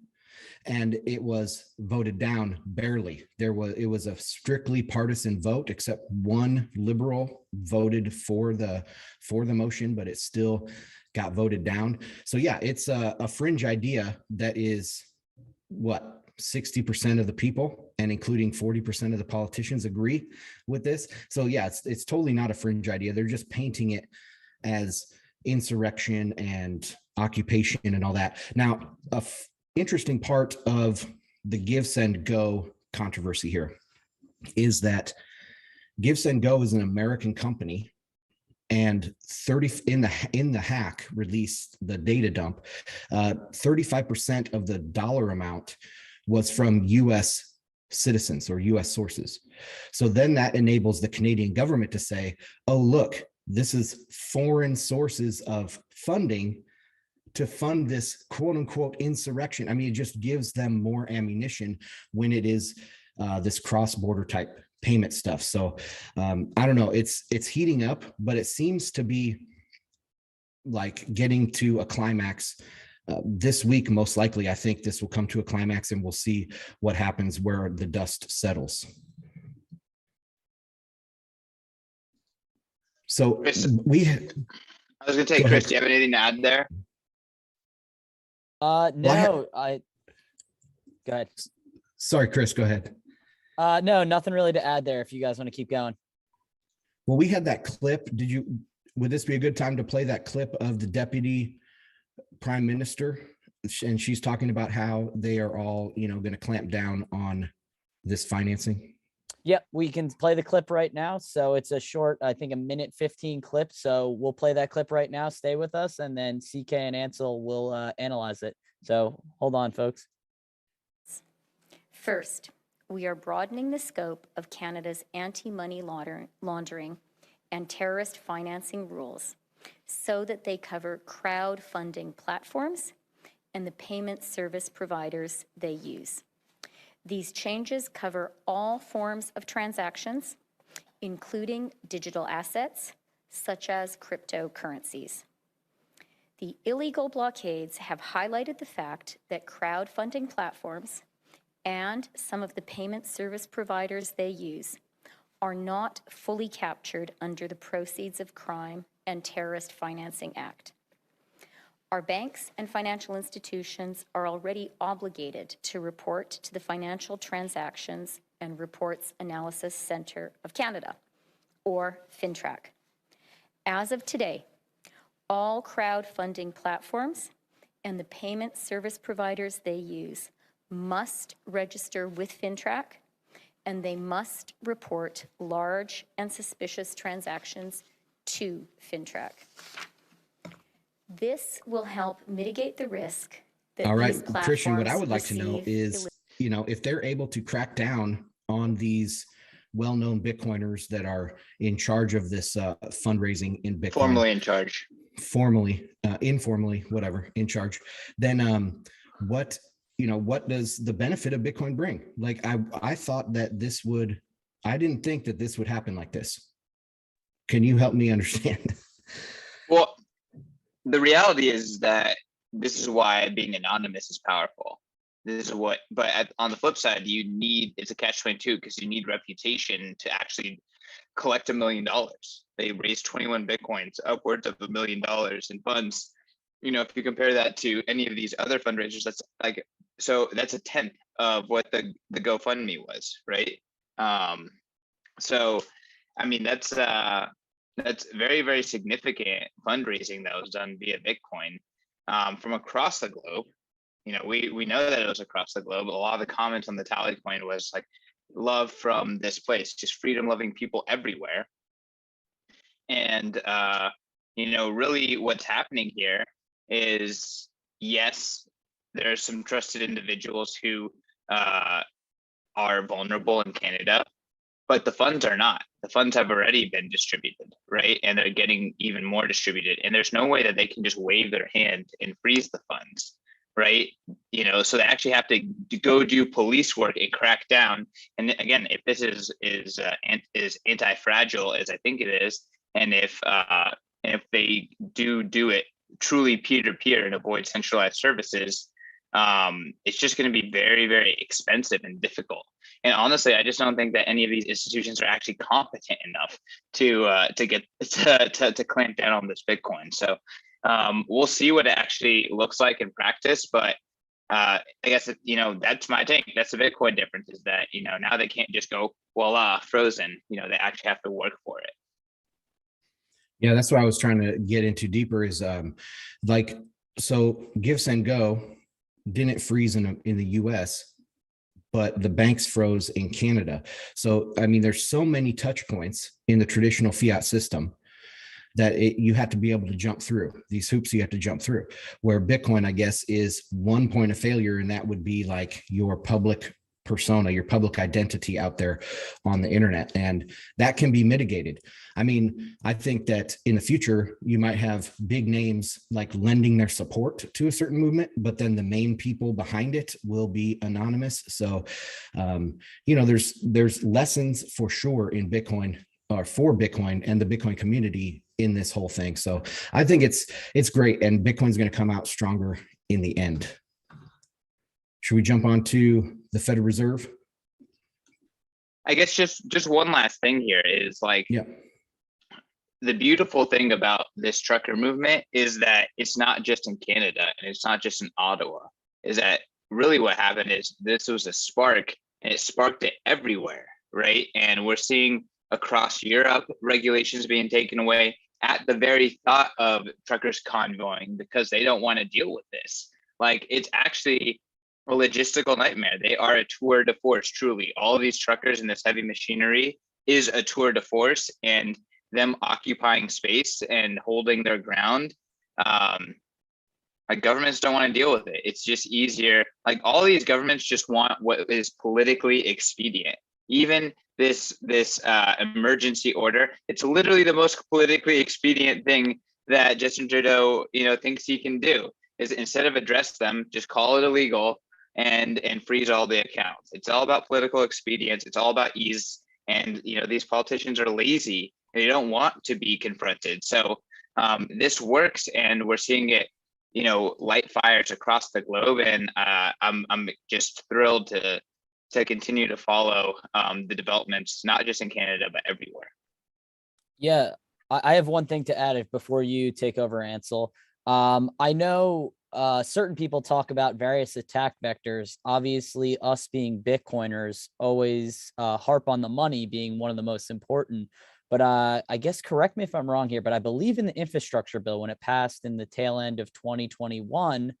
And it was voted down barely. It was a strictly partisan vote, except one liberal voted for the motion, but it still got voted down. So yeah, it's a fringe idea that is 60% of the people, and including 40% of the politicians agree with this. So yeah, it's totally not a fringe idea. They're just painting it as insurrection and occupation and all that. Now, interesting part of the Give, Send, Go controversy here is that Give, Send, Go is an American company, and in the hack release, the data dump, 35% of the dollar amount was from U.S. citizens or U.S. sources. So then that enables the Canadian government to say, "Oh, look, this is foreign sources of funding to fund this quote unquote insurrection." I mean, it just gives them more ammunition when it is this cross-border type payment stuff. So I don't know, it's heating up, but it seems to be like getting to a climax this week. Most likely, I think this will come to a climax, and we'll see what happens where the dust settles. So Chris, I was going to say, Chris, do you have anything to add there? No, go ahead. Sorry, Chris, go ahead. No, nothing really to add there if you guys want to keep going. Well, we had that clip. Would this be a good time to play that clip of the deputy prime minister? And she's talking about how they are all, going to clamp down on this financing. Yep, we can play the clip right now. So it's a short, I think a minute 15 clip. So we'll play that clip right now. Stay with us, and then CK and Ansel will analyze it. So hold on, folks. First, we are broadening the scope of Canada's anti-money laundering and terrorist financing rules so that they cover crowdfunding platforms and the payment service providers they use. These changes cover all forms of transactions, including digital assets, such as cryptocurrencies. The illegal blockades have highlighted the fact that crowdfunding platforms and some of the payment service providers they use are not fully captured under the Proceeds of Crime and Terrorist Financing Act. Our banks and financial institutions are already obligated to report to the Financial Transactions and Reports Analysis Centre of Canada, or FINTRAC. As of today, all crowdfunding platforms and the payment service providers they use must register with FINTRAC, and they must report large and suspicious transactions to FINTRAC. This will help mitigate the risk that All right, these platforms Christian, what I would like to know receive is, if they're able to crack down on these well-known Bitcoiners that are in charge of this fundraising in Bitcoin, Formally in charge, formally, informally, whatever, in charge, then what does the benefit of Bitcoin bring? Like, I thought that I didn't think that this would happen like this. Can you help me understand? well, the reality is that this is why being anonymous is powerful. This is what, but on the flip side, it's a catch-22 because you need reputation to actually collect $1 million. They raised 21 Bitcoins, upwards of $1 million in funds. If you compare that to any of these other fundraisers, that's a tenth of what the GoFundMe was, right? So, I mean, that's very, very significant fundraising that was done via Bitcoin from across the globe. We know that it was across the globe. A lot of the comments on the tally coin was like, love from this place, just freedom loving people everywhere. And, really what's happening here is, yes, there are some trusted individuals who are vulnerable in Canada, but the funds are not. The funds have already been distributed, right? And they're getting even more distributed. And there's no way that they can just wave their hand and freeze the funds, right? So they actually have to go do police work and crack down. And again, if this is anti-fragile as I think it is, and if they do it truly peer-to-peer and avoid centralized services, it's just going to be very, very expensive and difficult. And honestly, I just don't think that any of these institutions are actually competent enough to clamp down on this Bitcoin. So we'll see what it actually looks like in practice. But I guess that's my take. That's the Bitcoin difference, is that now they can't just go voila frozen. They actually have to work for it. Yeah, that's what I was trying to get into deeper. Is so Give Send Go didn't freeze in the US, but the banks froze in Canada. So, I mean, there's so many touch points in the traditional fiat system that you have to be able to jump through these hoops. You have to jump through, where Bitcoin, I guess, is one point of failure. And that would be like your public persona, your public identity out there on the internet. And that can be mitigated. I mean, I think that in the future, you might have big names like lending their support to a certain movement, but then the main people behind it will be anonymous. So, there's lessons for sure in Bitcoin, or for Bitcoin and the Bitcoin community in this whole thing. So I think it's great. And Bitcoin's going to come out stronger in the end. Should we jump on to the Federal Reserve? I guess just one last thing here is the beautiful thing about this trucker movement is that it's not just in Canada and it's not just in Ottawa. Is that really what happened is this was a spark, and it sparked it everywhere, right? And we're seeing across Europe regulations being taken away at the very thought of truckers convoying, because they don't want to deal with this. Like, it's actually a logistical nightmare. They are a tour de force, truly. All of these truckers and this heavy machinery is a tour de force, and them occupying space and holding their ground. Like, governments don't want to deal with it. It's just easier. Like, all these governments just want what is politically expedient. Even this emergency order, it's literally the most politically expedient thing that Justin Trudeau, thinks he can do, is instead of address them, just call it illegal and freeze all the accounts. It's all about political expedience. It's all about ease. And, these politicians are lazy. They don't want to be confronted. So this works, and we're seeing it, light fires across the globe. And I'm just thrilled to to continue to follow the developments, not just in Canada, but everywhere. Yeah, I have one thing to add before you take over, Ansel. I know certain people talk about various attack vectors. Obviously, us being Bitcoiners always harp on the money being one of the most important. But I guess, correct me if I'm wrong here, but I believe in the infrastructure bill when it passed in the tail end of 2021,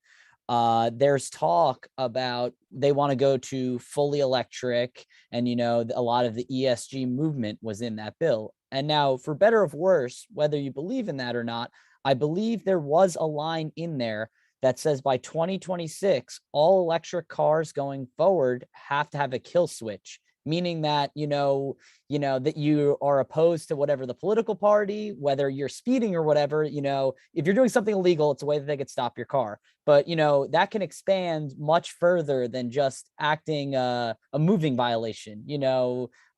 there's talk about they want to go to fully electric, and a lot of the ESG movement was in that bill. And now, for better or worse, whether you believe in that or not, I believe there was a line in there that says by 2026, all electric cars going forward have to have a kill switch, meaning that, that you are opposed to whatever the political party, whether you're speeding or whatever, if you're doing something illegal, it's a way that they could stop your car. But, that can expand much further than just acting a moving violation.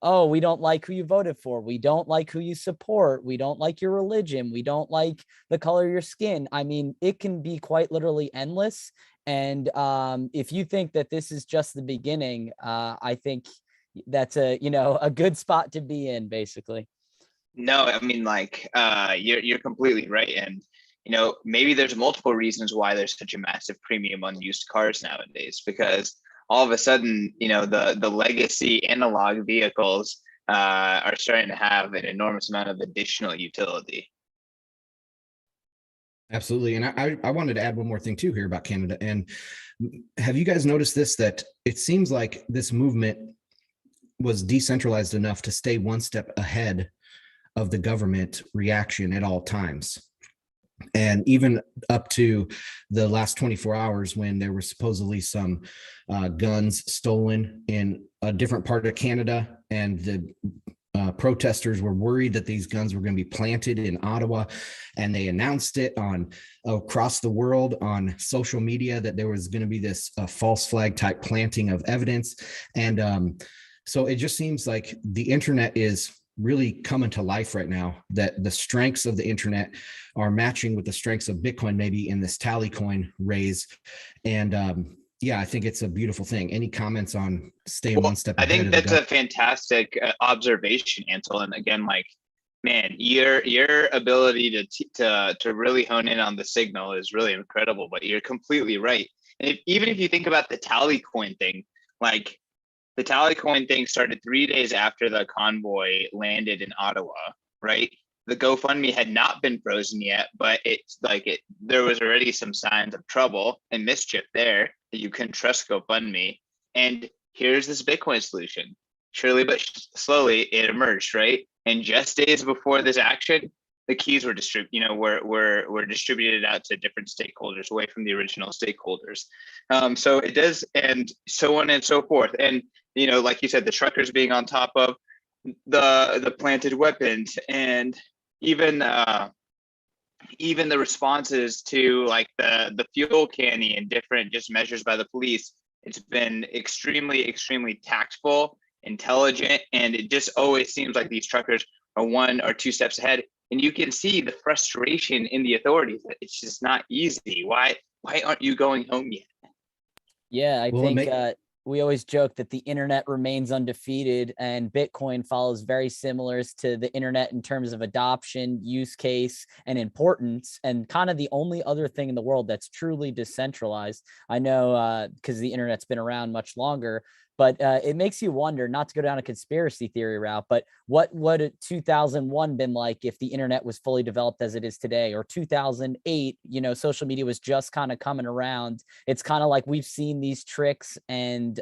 Oh, we don't like who you voted for. We don't like who you support. We don't like your religion. We don't like the color of your skin. I mean, it can be quite literally endless. And if you think that this is just the beginning, I think that's a good spot to be in, basically. No, I mean, like, you're completely right. And, maybe there's multiple reasons why there's such a massive premium on used cars nowadays, because all of a sudden, the legacy analog vehicles are starting to have an enormous amount of additional utility. Absolutely. And I wanted to add one more thing too here about Canada. And have you guys noticed this, that it seems like this movement was decentralized enough to stay one step ahead of the government reaction at all times? And even up to the last 24 hours, when there were supposedly some guns stolen in a different part of Canada, and the protesters were worried that these guns were going to be planted in Ottawa, and they announced it across the world on social media that there was going to be this false flag type planting of evidence. And so it just seems like the internet is really coming to life right now, that the strengths of the internet are matching with the strengths of Bitcoin, maybe in this tally coin raise. And yeah, I think it's a beautiful thing. Any comments on staying one step ahead? I think that's a fantastic observation, Ansel. And again, like, man, your ability to really hone in on the signal is really incredible. But you're completely right. And even if you think about the tally coin thing, like, the tally coin thing started 3 days after the convoy landed in Ottawa, right? The GoFundMe had not been frozen yet, but there was already some signs of trouble and mischief there that you couldn't trust GoFundMe. And here's this Bitcoin solution. Surely but slowly, it emerged, right? And just days before this action, the keys were distributed out to different stakeholders away from the original stakeholders. So it does, and so on and so forth. And like you said, the truckers being on top of the planted weapons, and even the responses to like the fuel canny and different just measures by the police. It's been extremely, extremely tactful, intelligent, and it just always seems like these truckers are 1 or 2 steps ahead. And you can see the frustration in the authorities. It's just not easy. Why aren't you going home yet? Yeah, I think we always joke that the internet remains undefeated, and Bitcoin follows very similar to the internet in terms of adoption, use case, and importance, and kind of the only other thing in the world that's truly decentralized. I know because the internet's been around much longer, but it makes you wonder, not to go down a conspiracy theory route, but what would 2001 been like if the internet was fully developed as it is today? Or 2008, social media was just kind of coming around. It's kind of like we've seen these tricks, and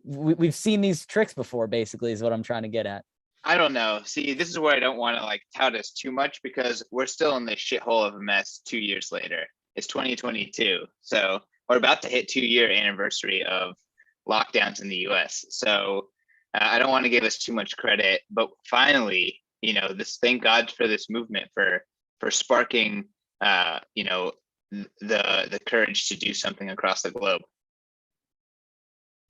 we've seen these tricks before, basically, is what I'm trying to get at. I don't know. See, this is where I don't want to like tout us too much, because we're still in this shithole of a mess 2 years later. It's 2022. So we're about to hit 2-year anniversary of lockdowns in the US. So I don't want to give us too much credit, but finally, thank God for this movement for sparking, the courage to do something across the globe.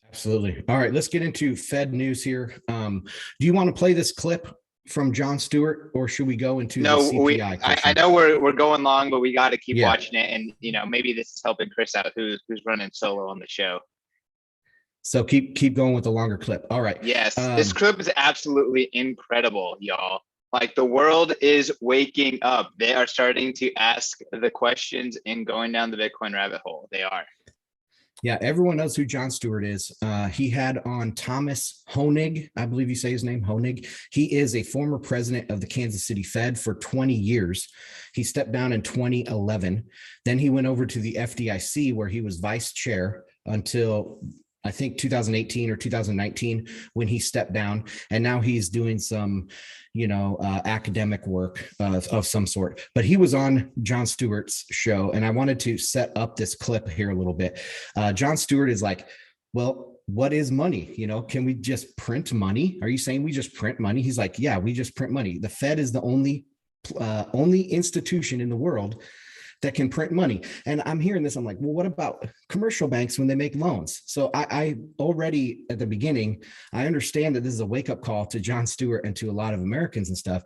Absolutely. All right, let's get into Fed news here. Do you want to play this clip from Jon Stewart, or should we go into the CPI? I know we're going long, but we got to keep watching it, and maybe this is helping Chris out, who's running solo on the show. So keep going with the longer clip. All right. Yes, this clip is absolutely incredible, y'all. Like, the world is waking up. They are starting to ask the questions and going down the Bitcoin rabbit hole. They are. Yeah, everyone knows who Jon Stewart is. He had on Thomas Hoenig, I believe you say his name, Hoenig. He is a former president of the Kansas City Fed for 20 years. He stepped down in 2011. Then he went over to the FDIC, where he was vice chair until I think 2018 or 2019 when he stepped down. And now he's doing some, academic work of some sort. But he was on Jon Stewart's show, and I wanted to set up this clip here a little bit. Jon Stewart is like, well, what is money? Can we just print money? Are you saying we just print money? He's like, yeah, we just print money. The Fed is the only institution in the world that can print money. And I'm hearing this, I'm like, well, what about commercial banks when they make loans? So I already at the beginning, I understand that this is a wake-up call to Jon Stewart and to a lot of Americans and stuff.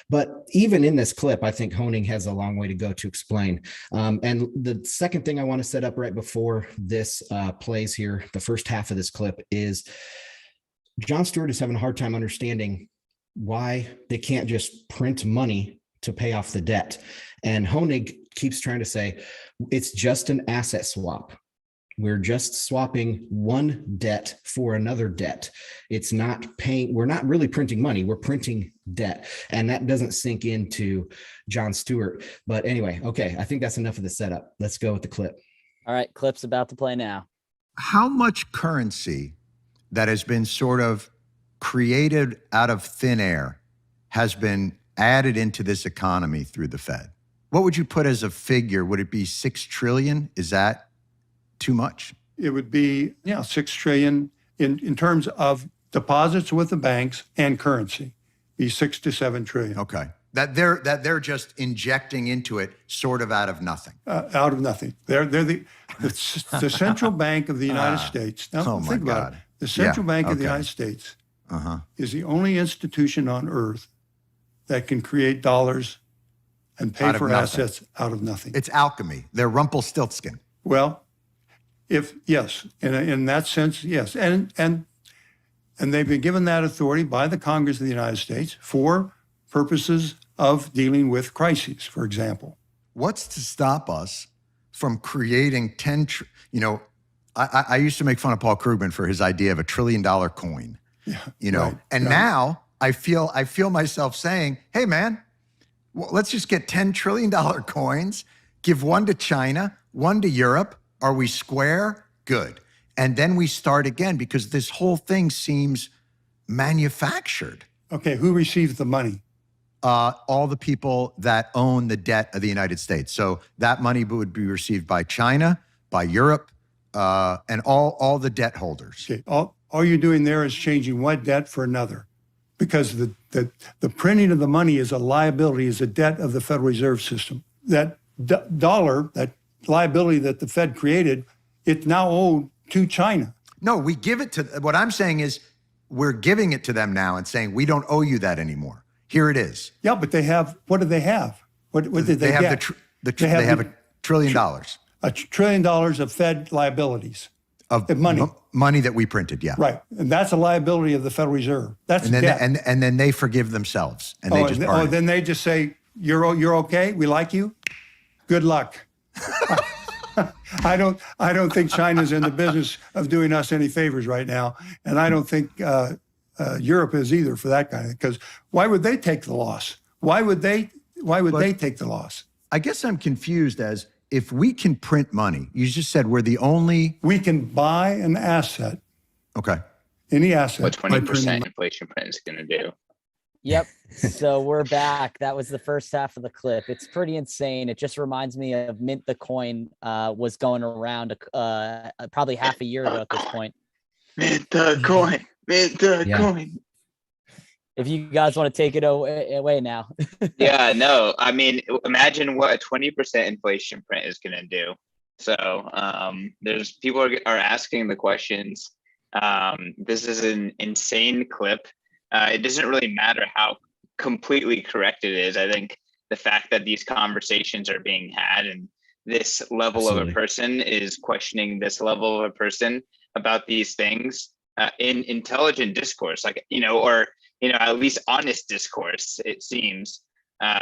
But even in this clip, I think Hoenig has a long way to go to explain. And the second thing I want to set up right before this plays here, the first half of this clip, is Jon Stewart is having a hard time understanding why they can't just print money to pay off the debt. And Hoenig keeps trying to say it's just an asset swap. We're just swapping one debt for another debt. It's not paying. We're not really printing money. We're printing debt. And that doesn't sink into Jon Stewart. But anyway, okay, I think that's enough of the setup. Let's go with the clip. All right, clip's about to play now. How much currency that has been sort of created out of thin air has been added into this economy through the Fed? What would you put as a figure? Would it be 6 trillion? Is that too much? It would be, 6 trillion in terms of deposits with the banks and currency, be 6 to 7 trillion. Okay. That they're just injecting into it sort of out of nothing. Out of nothing. They're the central bank of the United States. Now, think about it. The central bank of the United States is the only institution on earth that can create dollars and pay for assets out of nothing. It's alchemy. They're Rumpelstiltskin. Well, yes, in that sense, yes. And they've been given that authority by the Congress of the United States for purposes of dealing with crises, for example. What's to stop us from creating I used to make fun of Paul Krugman for his idea of $1 trillion coin. Now I feel myself saying, hey man, well, let's just get $10 trillion coins, give one to China, one to Europe. Are we square? Good. And then we start again, because this whole thing seems manufactured. Okay, who receives the money? All the people that own the debt of the United States. So that money would be received by China, by Europe, and all the debt holders. Okay. All you're doing there is changing one debt for another, because the printing of the money is a liability, is a debt of the Federal Reserve System. That dollar, that liability that the Fed created, it's now owed to China. No, we give it to, what I'm saying is we're giving it to them now and saying, we don't owe you that anymore. Here it is. Yeah, but they have, what do they have? What did they get? They have $1 trillion. $1 trillion of Fed liabilities. Of money. Money that we printed, yeah. Right, and that's a liability of the Federal Reserve. That's debt. And then they forgive themselves, and they just burn it. Then they just say, you're okay, we like you, good luck. I don't think China's in the business of doing us any favors right now, and I don't think Europe is either, for that kind of, because why would they take the loss? Why would they take the loss? I guess I'm confused as, if we can print money, you just said we're the only... We can buy an asset. Okay. Any asset. What 20% inflation print is going to do. Yep. So we're back. That was the first half of the clip. It's pretty insane. It just reminds me of Mint the Coin was going around probably half a year ago at this point. Mint the coin. Mint the coin. If you guys want to take it away now. Yeah, no. I mean, imagine what a 20% inflation print is going to do. So there's people are asking the questions. This is an insane clip. It doesn't really matter how completely correct it is. I think the fact that these conversations are being had and this level of a person is questioning this level of a person about these things in intelligent discourse, like, or, at least honest discourse, it seems.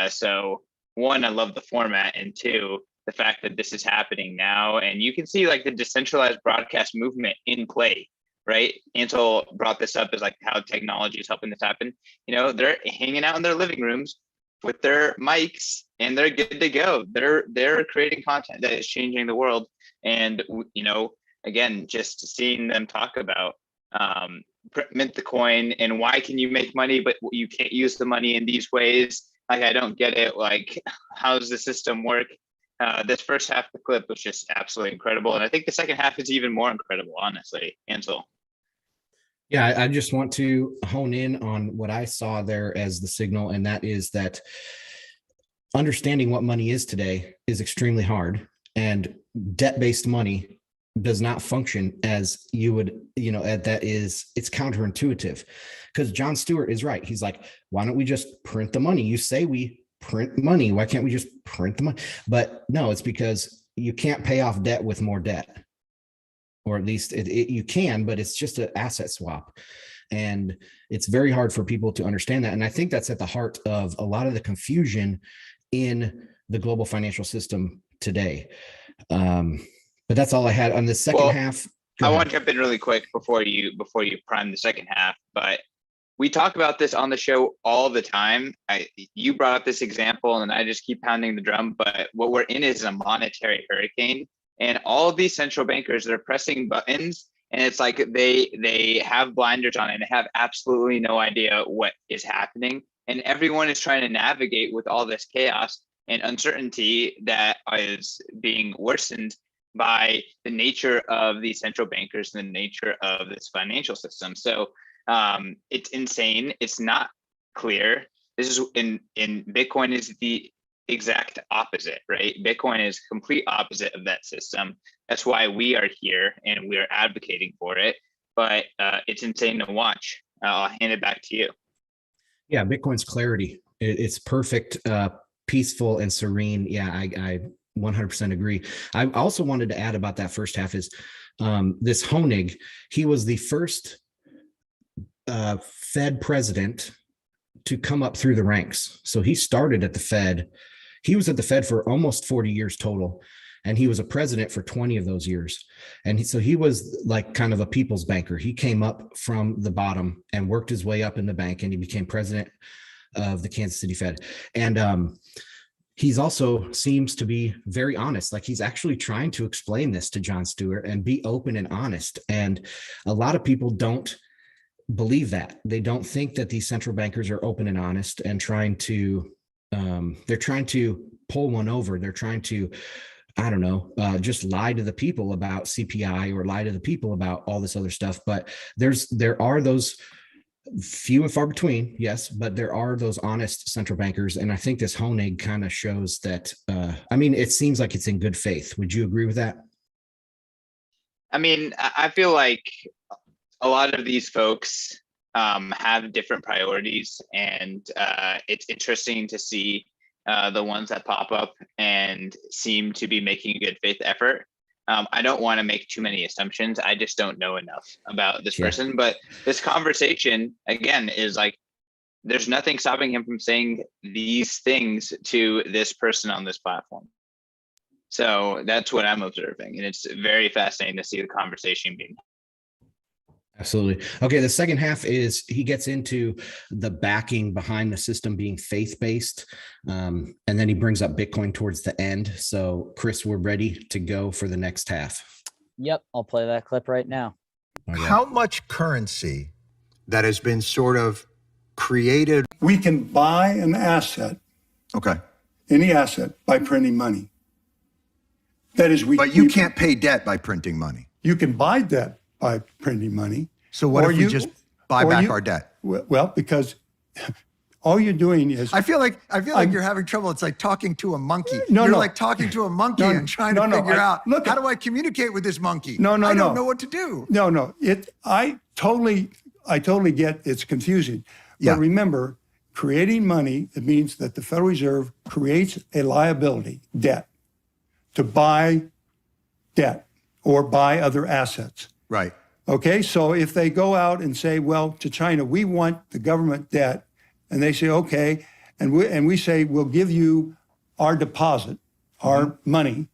So one, I love the format, and two, the fact that this is happening now, and you can see like the decentralized broadcast movement in play, right? Ansel brought this up as like how technology is helping this happen. They're hanging out in their living rooms with their mics and they're good to go. They're creating content that is changing the world. And, again, just seeing them talk about mint the coin and why can you make money, but you can't use the money in these ways. Like, I don't get it. Like, how does the system work? This first half of the clip was just absolutely incredible. And I think the second half is even more incredible, honestly, Ansel. Yeah, I just want to hone in on what I saw there as the signal, and that is that understanding what money is today is extremely hard, and debt-based money does not function as you would, it's counterintuitive, because Jon Stewart is right. He's like, why don't we just print the money? You say we print money. Why can't we just print the money? But no, it's because you can't pay off debt with more debt. Or at least you can, but it's just an asset swap. And it's very hard for people to understand that. And I think that's at the heart of a lot of the confusion in the global financial system today. But that's all I had on the second half. I want to jump in really quick before you prime the second half, but we talk about this on the show all the time. You brought up this example and I just keep pounding the drum, but what we're in is a monetary hurricane. And all of these central bankers, they're pressing buttons, and it's like they have blinders on and they have absolutely no idea what is happening. And everyone is trying to navigate with all this chaos and uncertainty that is being worsened by the nature of these central bankers and the nature of this financial system. So it's insane. It's not clear. This is in Bitcoin is the exact opposite, right? Bitcoin is complete opposite of that system. That's why we are here and we are advocating for it. But it's insane to watch. I'll hand it back to you. Yeah, Bitcoin's clarity. It's perfect, peaceful and serene. Yeah, I 100% agree. I also wanted to add about that first half is this Hoenig. He was the first Fed president to come up through the ranks. So he started at the Fed. He was at the Fed for almost 40 years total, and he was a president for 20 of those years. And so he was like kind of a people's banker. He came up from the bottom and worked his way up in the bank, and he became president of the Kansas City Fed. And he's also seems to be very honest. Like, he's actually trying to explain this to Jon Stewart and be open and honest. And a lot of people don't believe that. They don't think that these central bankers are open and honest and trying to they're trying to pull one over. They're trying to, just lie to the people about CPI or lie to the people about all this other stuff. But there are those few and far between, yes, but there are those honest central bankers. And I think this Hoenig kind of shows that, it seems like it's in good faith. Would you agree with that? I feel like a lot of these folks have different priorities, and it's interesting to see the ones that pop up and seem to be making a good faith effort. I don't want to make too many assumptions. I just don't know enough about this person, but this conversation again is like, there's nothing stopping him from saying these things to this person on this platform. So that's what I'm observing. And it's very fascinating to see the conversation being. Absolutely. Okay. The second half is he gets into the backing behind the system being faith-based. And then he brings up Bitcoin towards the end. So Chris, we're ready to go for the next half. Yep. I'll play that clip right now. Okay. How much currency that has been sort of created? We can buy an asset, Okay. any asset, by printing money. That is, But you can't pay debt by printing money. You can buy debt by printing money. So what Or if we you- just buy or back you- our debt? Well, because all you're doing is I feel like you're having trouble. It's like talking to a monkey. No, you're no. like talking to a monkey No, and trying no, to no, figure out, look, how do I communicate with this monkey? No, I don't no. know what to do. No. I totally get it's confusing. Yeah. But remember, creating money, it means that the Federal Reserve creates a liability, debt, to buy debt or buy other assets. Right. Okay, so if they go out and say, well, to China, we want the government debt, and they say, okay, and we say, we'll give you our deposit, our money.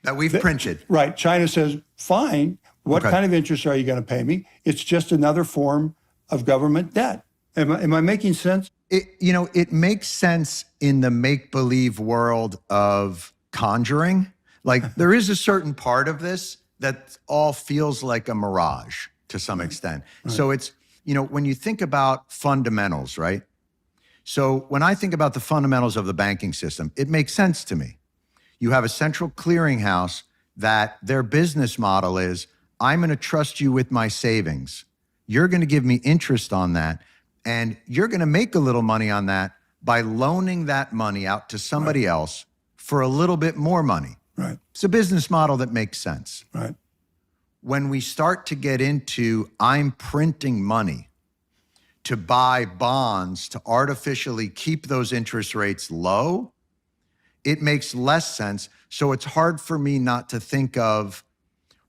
That we've printed. Right. China says, fine. What kind of interest are you going to pay me? It's just another form of government debt. Am I making sense? It makes sense in the make-believe world of Conjuring. Like, there is a certain part of this that all feels like a mirage to some extent. Right. So it's, when you think about fundamentals, right? So when I think about the fundamentals of the banking system, it makes sense to me. You have a central clearinghouse that their business model is, I'm going to trust you with my savings. You're going to give me interest on that. And you're going to make a little money on that by loaning that money out to somebody else for a little bit more money. Right. It's a business model that makes sense. Right. When we start to get into, I'm printing money to buy bonds to artificially keep those interest rates low, it makes less sense. So it's hard for me not to think of,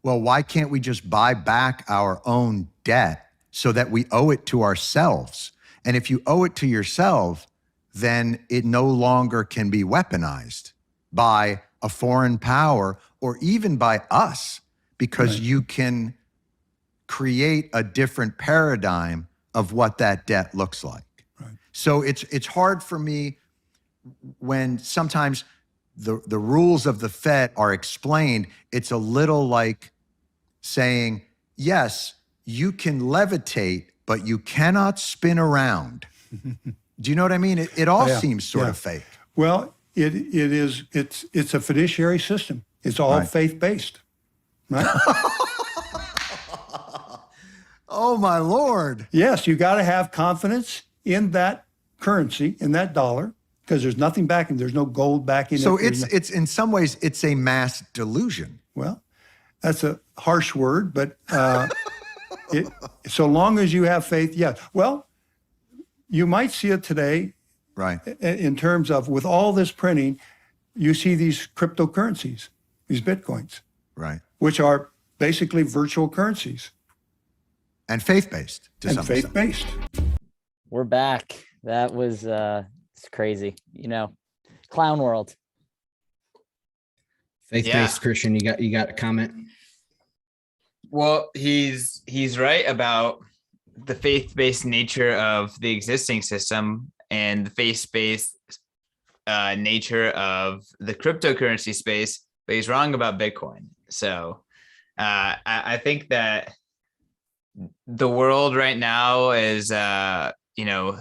well, why can't we just buy back our own debt so that we owe it to ourselves? And if you owe it to yourself, then it no longer can be weaponized by a foreign power or even by us, because you can create a different paradigm of what that debt looks like. Right. So it's hard for me when sometimes the rules of the Fed are explained. It's a little like saying, yes, you can levitate, but you cannot spin around. Do you know what I mean? It all seems sort of fake. Well, it's a fiduciary system. It's all faith-based, right? Oh, my Lord. Yes, you got to have confidence in that currency, in that dollar, because there's nothing backing. There's no gold backing. So it's in some ways, it's a mass delusion. Well, that's a harsh word, but so long as you have faith, yes. Well, you might see it today. Right. In terms of, with all this printing, you see these cryptocurrencies, these Bitcoins. Right. Which are basically virtual currencies. And faith-based to some extent. And faith-based. We're back. That was it's crazy. Clown world. Faith-based Christian, you got a comment? Well, he's right about the faith-based nature of the existing system and the faith-based nature of the cryptocurrency space, but he's wrong about Bitcoin. So I think that the world right now is,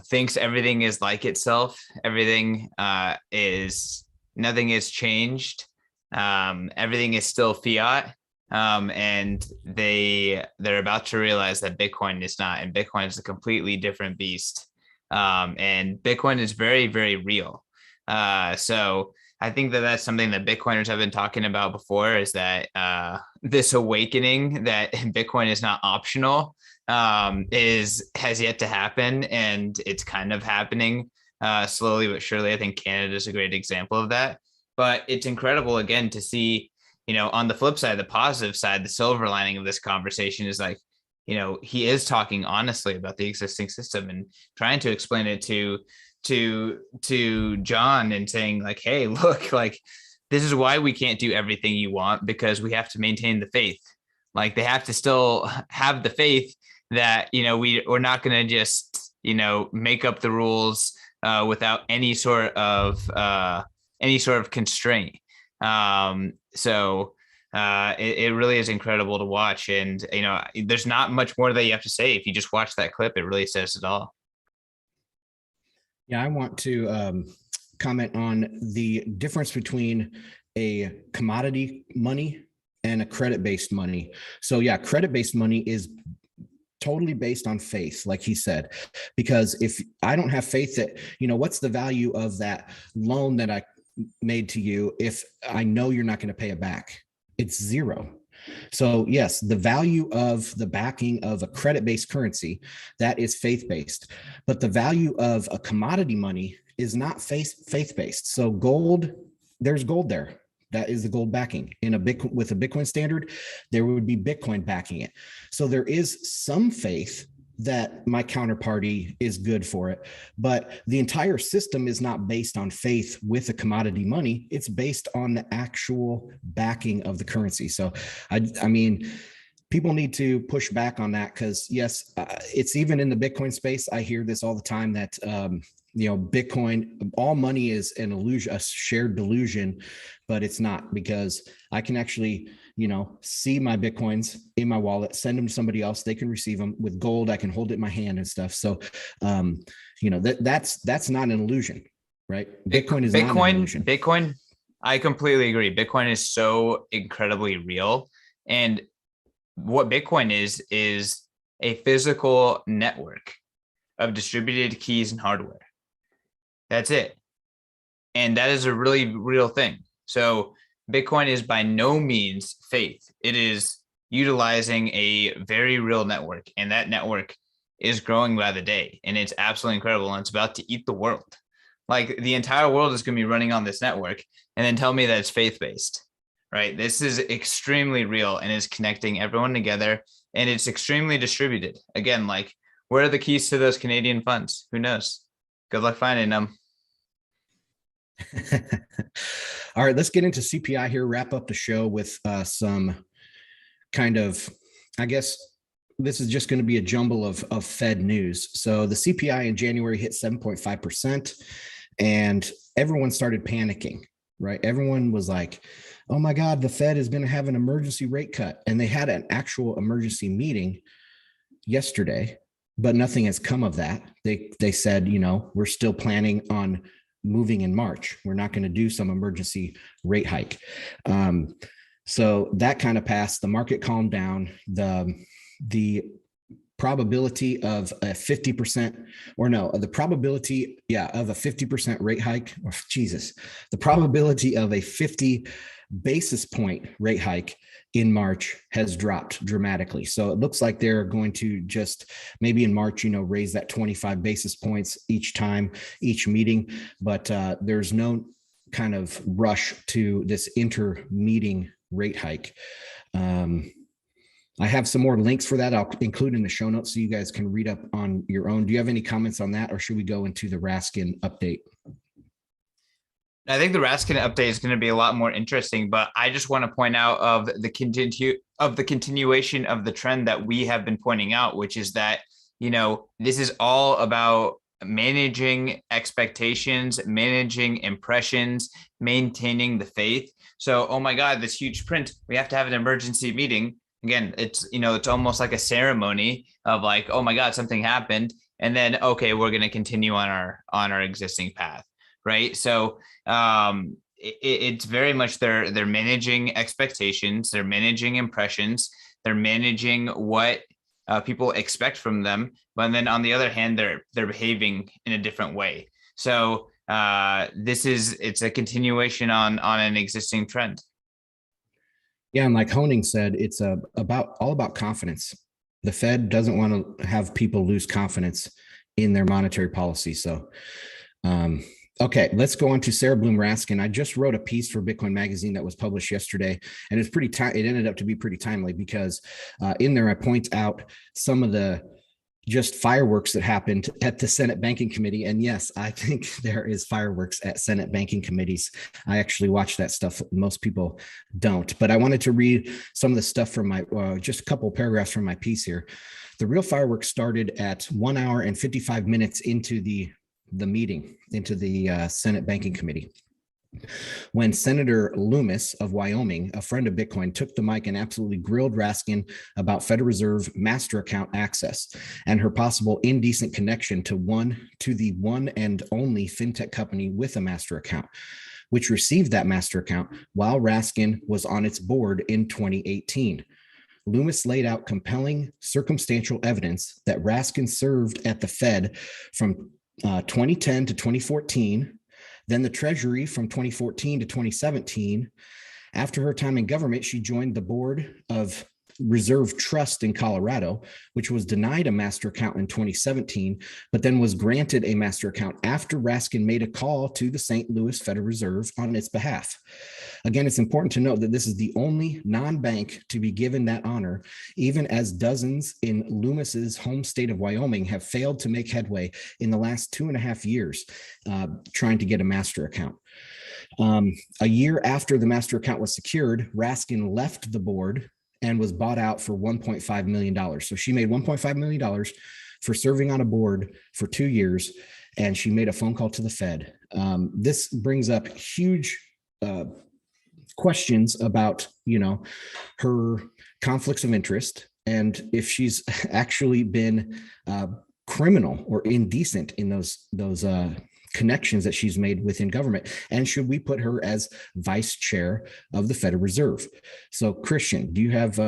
thinks everything is like itself. Everything nothing has changed. Everything is still fiat. And they're about to realize that Bitcoin is not, and Bitcoin is a completely different beast. And Bitcoin is very, very real. So I think that that's something that Bitcoiners have been talking about before, is that this awakening that Bitcoin is not optional has yet to happen, and it's kind of happening slowly but surely. I think Canada is a great example of that. But it's incredible, again, to see, on the flip side, the positive side, the silver lining of this conversation is like, he is talking honestly about the existing system and trying to explain it to Jon and saying like, hey, look, like, this is why we can't do everything you want, because we have to maintain the faith. Like, they have to still have the faith that, we're not going to just, make up the rules without any sort of constraint. So it really is incredible to watch. And, there's not much more that you have to say. If you just watch that clip, it really says it all. Yeah, I want to comment on the difference between a commodity money and a credit-based money. So yeah, credit-based money is totally based on faith, like he said, because if I don't have faith that, what's the value of that loan that I made to you if I know you're not going to pay it back? It's zero. So yes, the value of the backing of a credit-based currency, that is faith-based, but the value of a commodity money is not faith-based. So gold, there's gold there. That is the gold backing. With a Bitcoin standard, there would be Bitcoin backing it. So there is some faith that my counterparty is good for it, but the entire system is not based on faith with a commodity money. It's based on the actual backing of the currency. So I mean, people need to push back on that, because yes, it's even in the Bitcoin space. I hear this all the time that Bitcoin, all money is an illusion, a shared delusion, but it's not, because I can actually see my Bitcoins in my wallet, send them to somebody else. They can receive them with gold. I can hold it in my hand and stuff. So, that's not an illusion, right? Bitcoin is not an illusion. Bitcoin, I completely agree. Bitcoin is so incredibly real. And what Bitcoin is a physical network of distributed keys and hardware. That's it. And that is a really real thing. So Bitcoin is by no means faith. It is utilizing a very real network, and that network is growing by the day, and it's absolutely incredible, and it's about to eat the world. Like, the entire world is going to be running on this network, and then tell me that it's faith-based, right? This is extremely real and is connecting everyone together, and it's extremely distributed. Again, like, where are the keys to those Canadian funds? Who knows? Good luck finding them. All right, let's get into CPI here, wrap up the show with some kind of, I guess this is just going to be a jumble of Fed news. So the CPI in January hit 7.5%, and everyone started panicking, right? Everyone was like, oh my God, the Fed is going to have an emergency rate cut. And they had an actual emergency meeting yesterday, but nothing has come of that. They said, we're still planning on moving in March. We're not going to do some emergency rate hike. So that kind of passed. The market calmed down. The probability of a 50% the probability of a 50% rate hike, the probability of a 50 basis point rate hike in March has dropped dramatically. So it looks like they're going to just maybe in March, raise that 25 basis points each meeting, but there's no kind of rush to this inter-meeting rate hike. I have some more links for that. I'll include in the show notes so you guys can read up on your own. Do you have any comments on that, or should we go into the Raskin update? I think the Raskin update is going to be a lot more interesting, but I just want to point out of the continuation of the trend that we have been pointing out, which is that, this is all about managing expectations, managing impressions, maintaining the faith. So, oh my God, this huge print, we have to have an emergency meeting. Again, it's almost like a ceremony of like, oh my God, something happened. And then, okay, we're going to continue on our existing path. Right. So it's very much they're managing expectations, they're managing impressions, they're managing what people expect from them. But then on the other hand, they're behaving in a different way. So it's a continuation on an existing trend. Yeah, and like Hoenig said, it's all about confidence. The Fed doesn't want to have people lose confidence in their monetary policy. So okay, let's go on to Sarah Bloom Raskin. I just wrote a piece for Bitcoin Magazine that was published yesterday, and it's it ended up to be pretty timely because in there I point out some of the just fireworks that happened at the Senate Banking Committee. And yes, I think there is fireworks at Senate banking committees. I actually watch that stuff. Most people don't, but I wanted to read some of the stuff from my, just a couple of paragraphs from my piece here. The real fireworks started at 1 hour and 55 minutes into the meeting, into the Senate Banking Committee, when Senator Loomis of Wyoming, a friend of Bitcoin, took the mic and absolutely grilled Raskin about Federal Reserve master account access and her possible indecent connection to the one and only fintech company with a master account, which received that master account while Raskin was on its board in 2018. Loomis laid out compelling circumstantial evidence that Raskin served at the Fed from 2010 to 2014, then the Treasury from 2014 to 2017. After her time in government, she joined the board of Reserve Trust in Colorado, which was denied a master account in 2017, but then was granted a master account after Raskin made a call to the St. Louis Federal Reserve on its behalf. Again, it's important to note that this is the only non-bank to be given that honor, even as dozens in Loomis's home state of Wyoming have failed to make headway in the last 2.5 years trying to get a master account. A year after the master account was secured, Raskin left the board and was bought out for $1.5 million. So she made $1.5 million for serving on a board for 2 years, and she made a phone call to the Fed. This brings up huge questions about, her conflicts of interest and if she's actually been criminal or indecent in those connections that she's made within government. And should we put her as vice chair of the Federal Reserve? So, Christian, do you have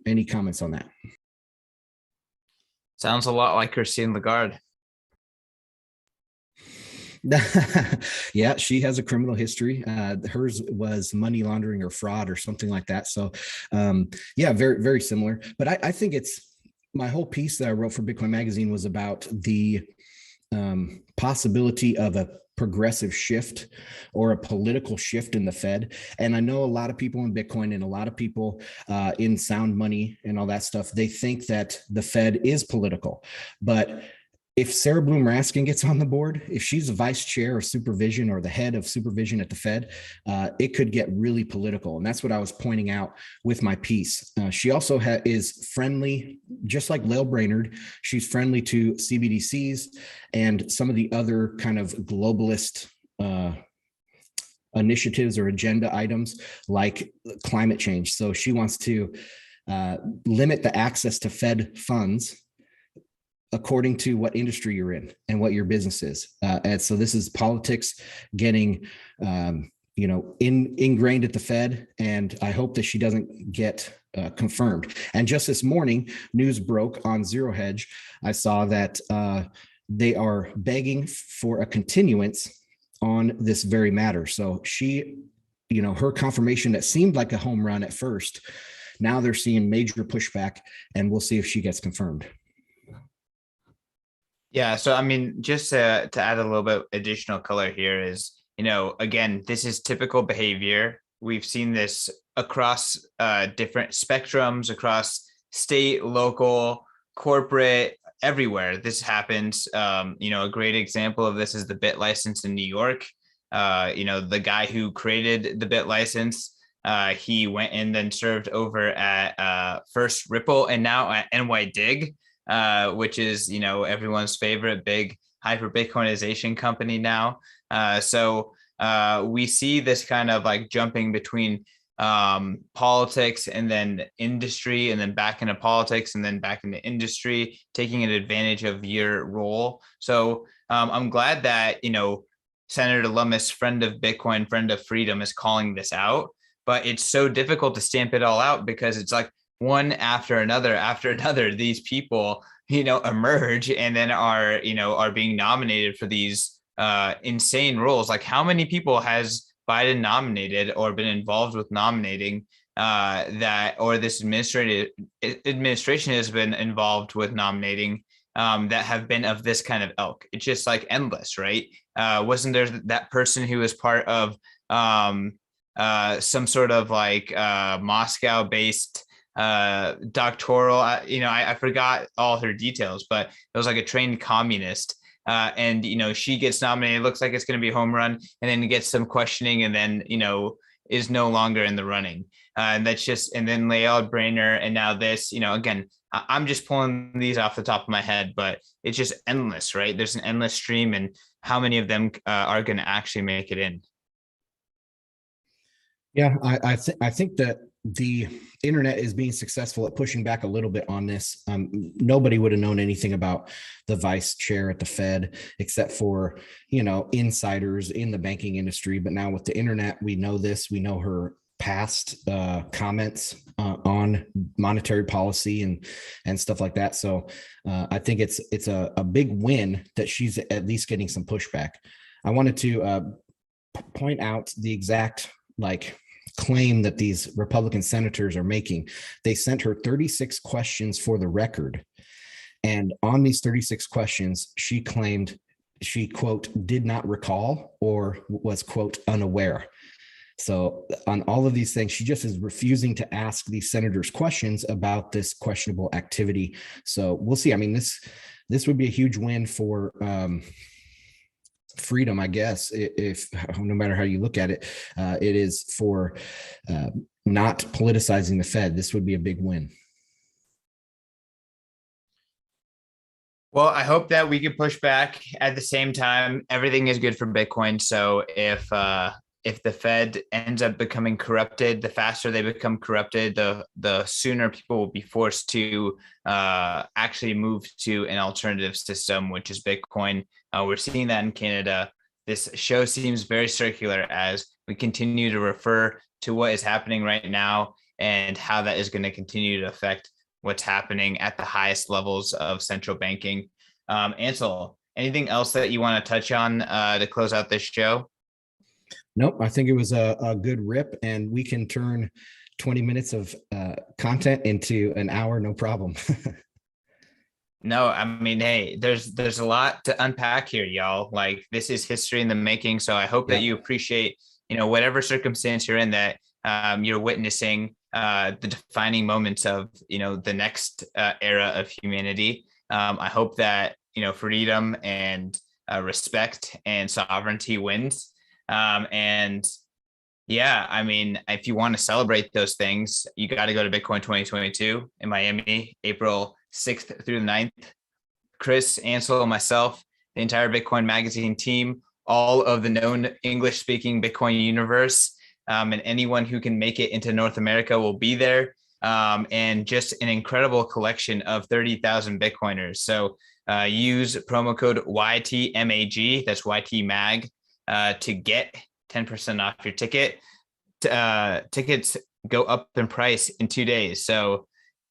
any comments on that? Sounds a lot like Christine Lagarde. Yeah, she has a criminal history. Hers was money laundering or fraud or something like that. So yeah, very, very similar. But I think it's my whole piece that I wrote for Bitcoin Magazine was about the possibility of a progressive shift or a political shift in the Fed. And I know a lot of people in Bitcoin and a lot of people in sound money and all that stuff, they think that the Fed is political. But if Sarah Bloom Raskin gets on the board, if she's a vice chair of supervision or the head of supervision at the Fed, it could get really political. And that's what I was pointing out with my piece. She also is friendly, just like Lael Brainerd. She's friendly to CBDCs and some of the other kind of globalist initiatives or agenda items like climate change. So she wants to limit the access to Fed funds according to what industry you're in and what your business is. And so this is politics getting, ingrained at the Fed. And I hope that she doesn't get confirmed. And just this morning, news broke on Zero Hedge. I saw that they are begging for a continuance on this very matter. So she, her confirmation that seemed like a home run at first, now they're seeing major pushback, and we'll see if she gets confirmed. Yeah, so I mean, just to add a little bit additional color here is, again, this is typical behavior. We've seen this across different spectrums, across state, local, corporate, everywhere. This happens. A great example of this is the BIT license in New York. The guy who created the BIT license, he went and then served over at first Ripple and now at NYDIG. Which is, everyone's favorite big hyper Bitcoinization company now. So we see this kind of like jumping between politics and then industry and then back into politics and then back into industry, taking an advantage of your role. So I'm glad that, Senator Lummis, friend of Bitcoin, friend of freedom, is calling this out. But it's so difficult to stamp it all out because it's like, one after another, these people, emerge and then are being nominated for these insane roles. Like, how many people has Biden nominated or been involved with nominating or this administration has been involved with nominating that have been of this kind of ilk? It's just like endless, right? Wasn't there that person who was part of some sort of like Moscow based doctoral, I forgot all her details, but it was like a trained communist. And, she gets nominated. It looks like it's going to be a home run, and then gets some questioning and then, is no longer in the running. And that's just, and then Lael Brainerd, and now this, again, I'm just pulling these off the top of my head, but it's just endless, right? There's an endless stream, and how many of them are going to actually make it in? Yeah, I think that the internet is being successful at pushing back a little bit on this. Nobody would have known anything about the vice chair at the Fed except for, insiders in the banking industry. But now with the internet, we know this. We know her past comments on monetary policy and stuff like that. So I think it's a big win that she's at least getting some pushback. I wanted to point out the exact claim that these Republican senators are making. They sent her 36 questions for the record. And on these 36 questions, she claimed she, quote, did not recall or was, quote, unaware. So on all of these things, she just is refusing to ask these senators questions about this questionable activity. So we'll see. I mean, this would be a huge win for freedom, I guess, if no matter how you look at it, it is for not politicizing the Fed. This would be a big win. Well, I hope that we can push back. At the same time, everything is good for Bitcoin. So if the Fed ends up becoming corrupted, the faster they become corrupted, the sooner people will be forced to actually move to an alternative system, which is Bitcoin. We're seeing that in Canada. This show seems very circular as we continue to refer to what is happening right now and how that is going to continue to affect what's happening at the highest levels of central banking. Ansel, anything else that you want to touch on to close out this show? Nope, I think it was a good rip, and we can turn 20 minutes of content into an hour, no problem. No, I mean, hey, there's a lot to unpack here, y'all. Like, this is history in the making. So I hope that you appreciate, whatever circumstance you're in, that you're witnessing the defining moments of, the next era of humanity. I hope that, freedom and respect and sovereignty wins. And yeah, I mean, if you want to celebrate those things, you got to go to Bitcoin 2022 in Miami, April 6th through the 9th. Chris, Ansel, myself, the entire Bitcoin Magazine team, all of the known English-speaking Bitcoin universe, and anyone who can make it into North America will be there. And just an incredible collection of 30,000 Bitcoiners. So use promo code YTMAG, that's YTMAG, to get 10% off your ticket. Tickets go up in price in 2 days. So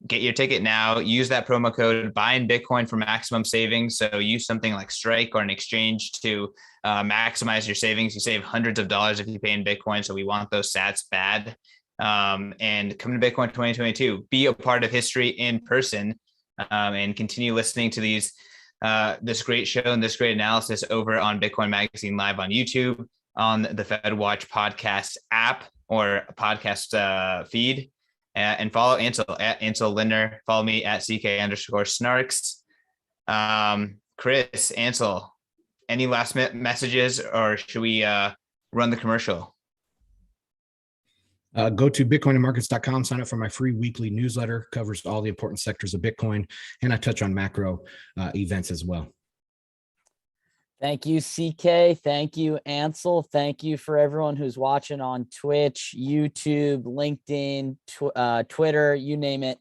get your ticket now, use that promo code, buy in Bitcoin for maximum savings. So use something like Strike or an exchange to maximize your savings. You save hundreds of dollars if you pay in Bitcoin. So we want those sats bad. And come to Bitcoin 2022, be a part of history in person, and continue listening to this great show and this great analysis over on Bitcoin Magazine Live on YouTube, on the FedWatch podcast app or podcast feed. And follow Ansel at Ansel Lindner. Follow me at CK_snarks. Chris, Ansel, any last minute messages, or should we run the commercial? Go to bitcoinandmarkets.com, sign up for my free weekly newsletter, covers all the important sectors of Bitcoin, and I touch on macro events as well. Thank you, CK. Thank you, Ansel. Thank you for everyone who's watching on Twitch, YouTube, LinkedIn, Twitter, you name it.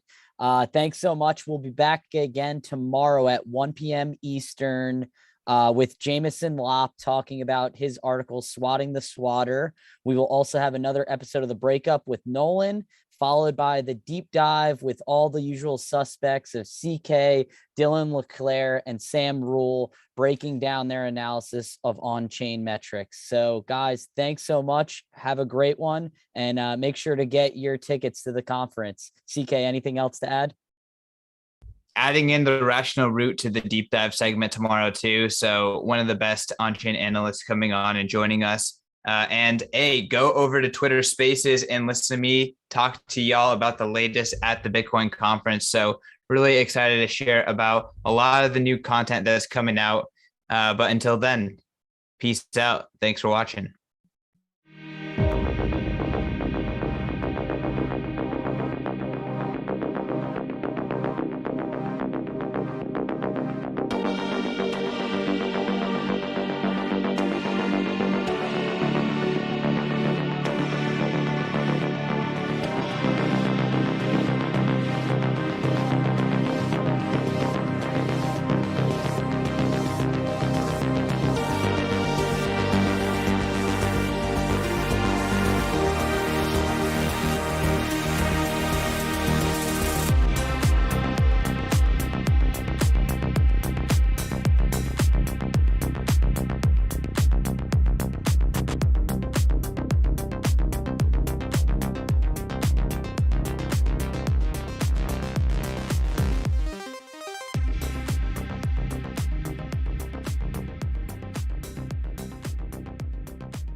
Thanks so much. We'll be back again tomorrow at 1 p.m. Eastern with Jameson Lopp talking about his article, Swatting the Swatter. We will also have another episode of The Breakup with Nolan, followed by the deep dive with all the usual suspects of CK, Dylan LeClaire, and Sam Rule, breaking down their analysis of on-chain metrics. So guys, thanks so much. Have a great one, and make sure to get your tickets to the conference. CK, anything else to add? Adding in the rational root to the deep dive segment tomorrow too. So one of the best on-chain analysts coming on and joining us. And go over to Twitter Spaces and listen to me talk to y'all about the latest at the Bitcoin conference. So really excited to share about a lot of the new content that's coming out. But until then, peace out. Thanks for watching.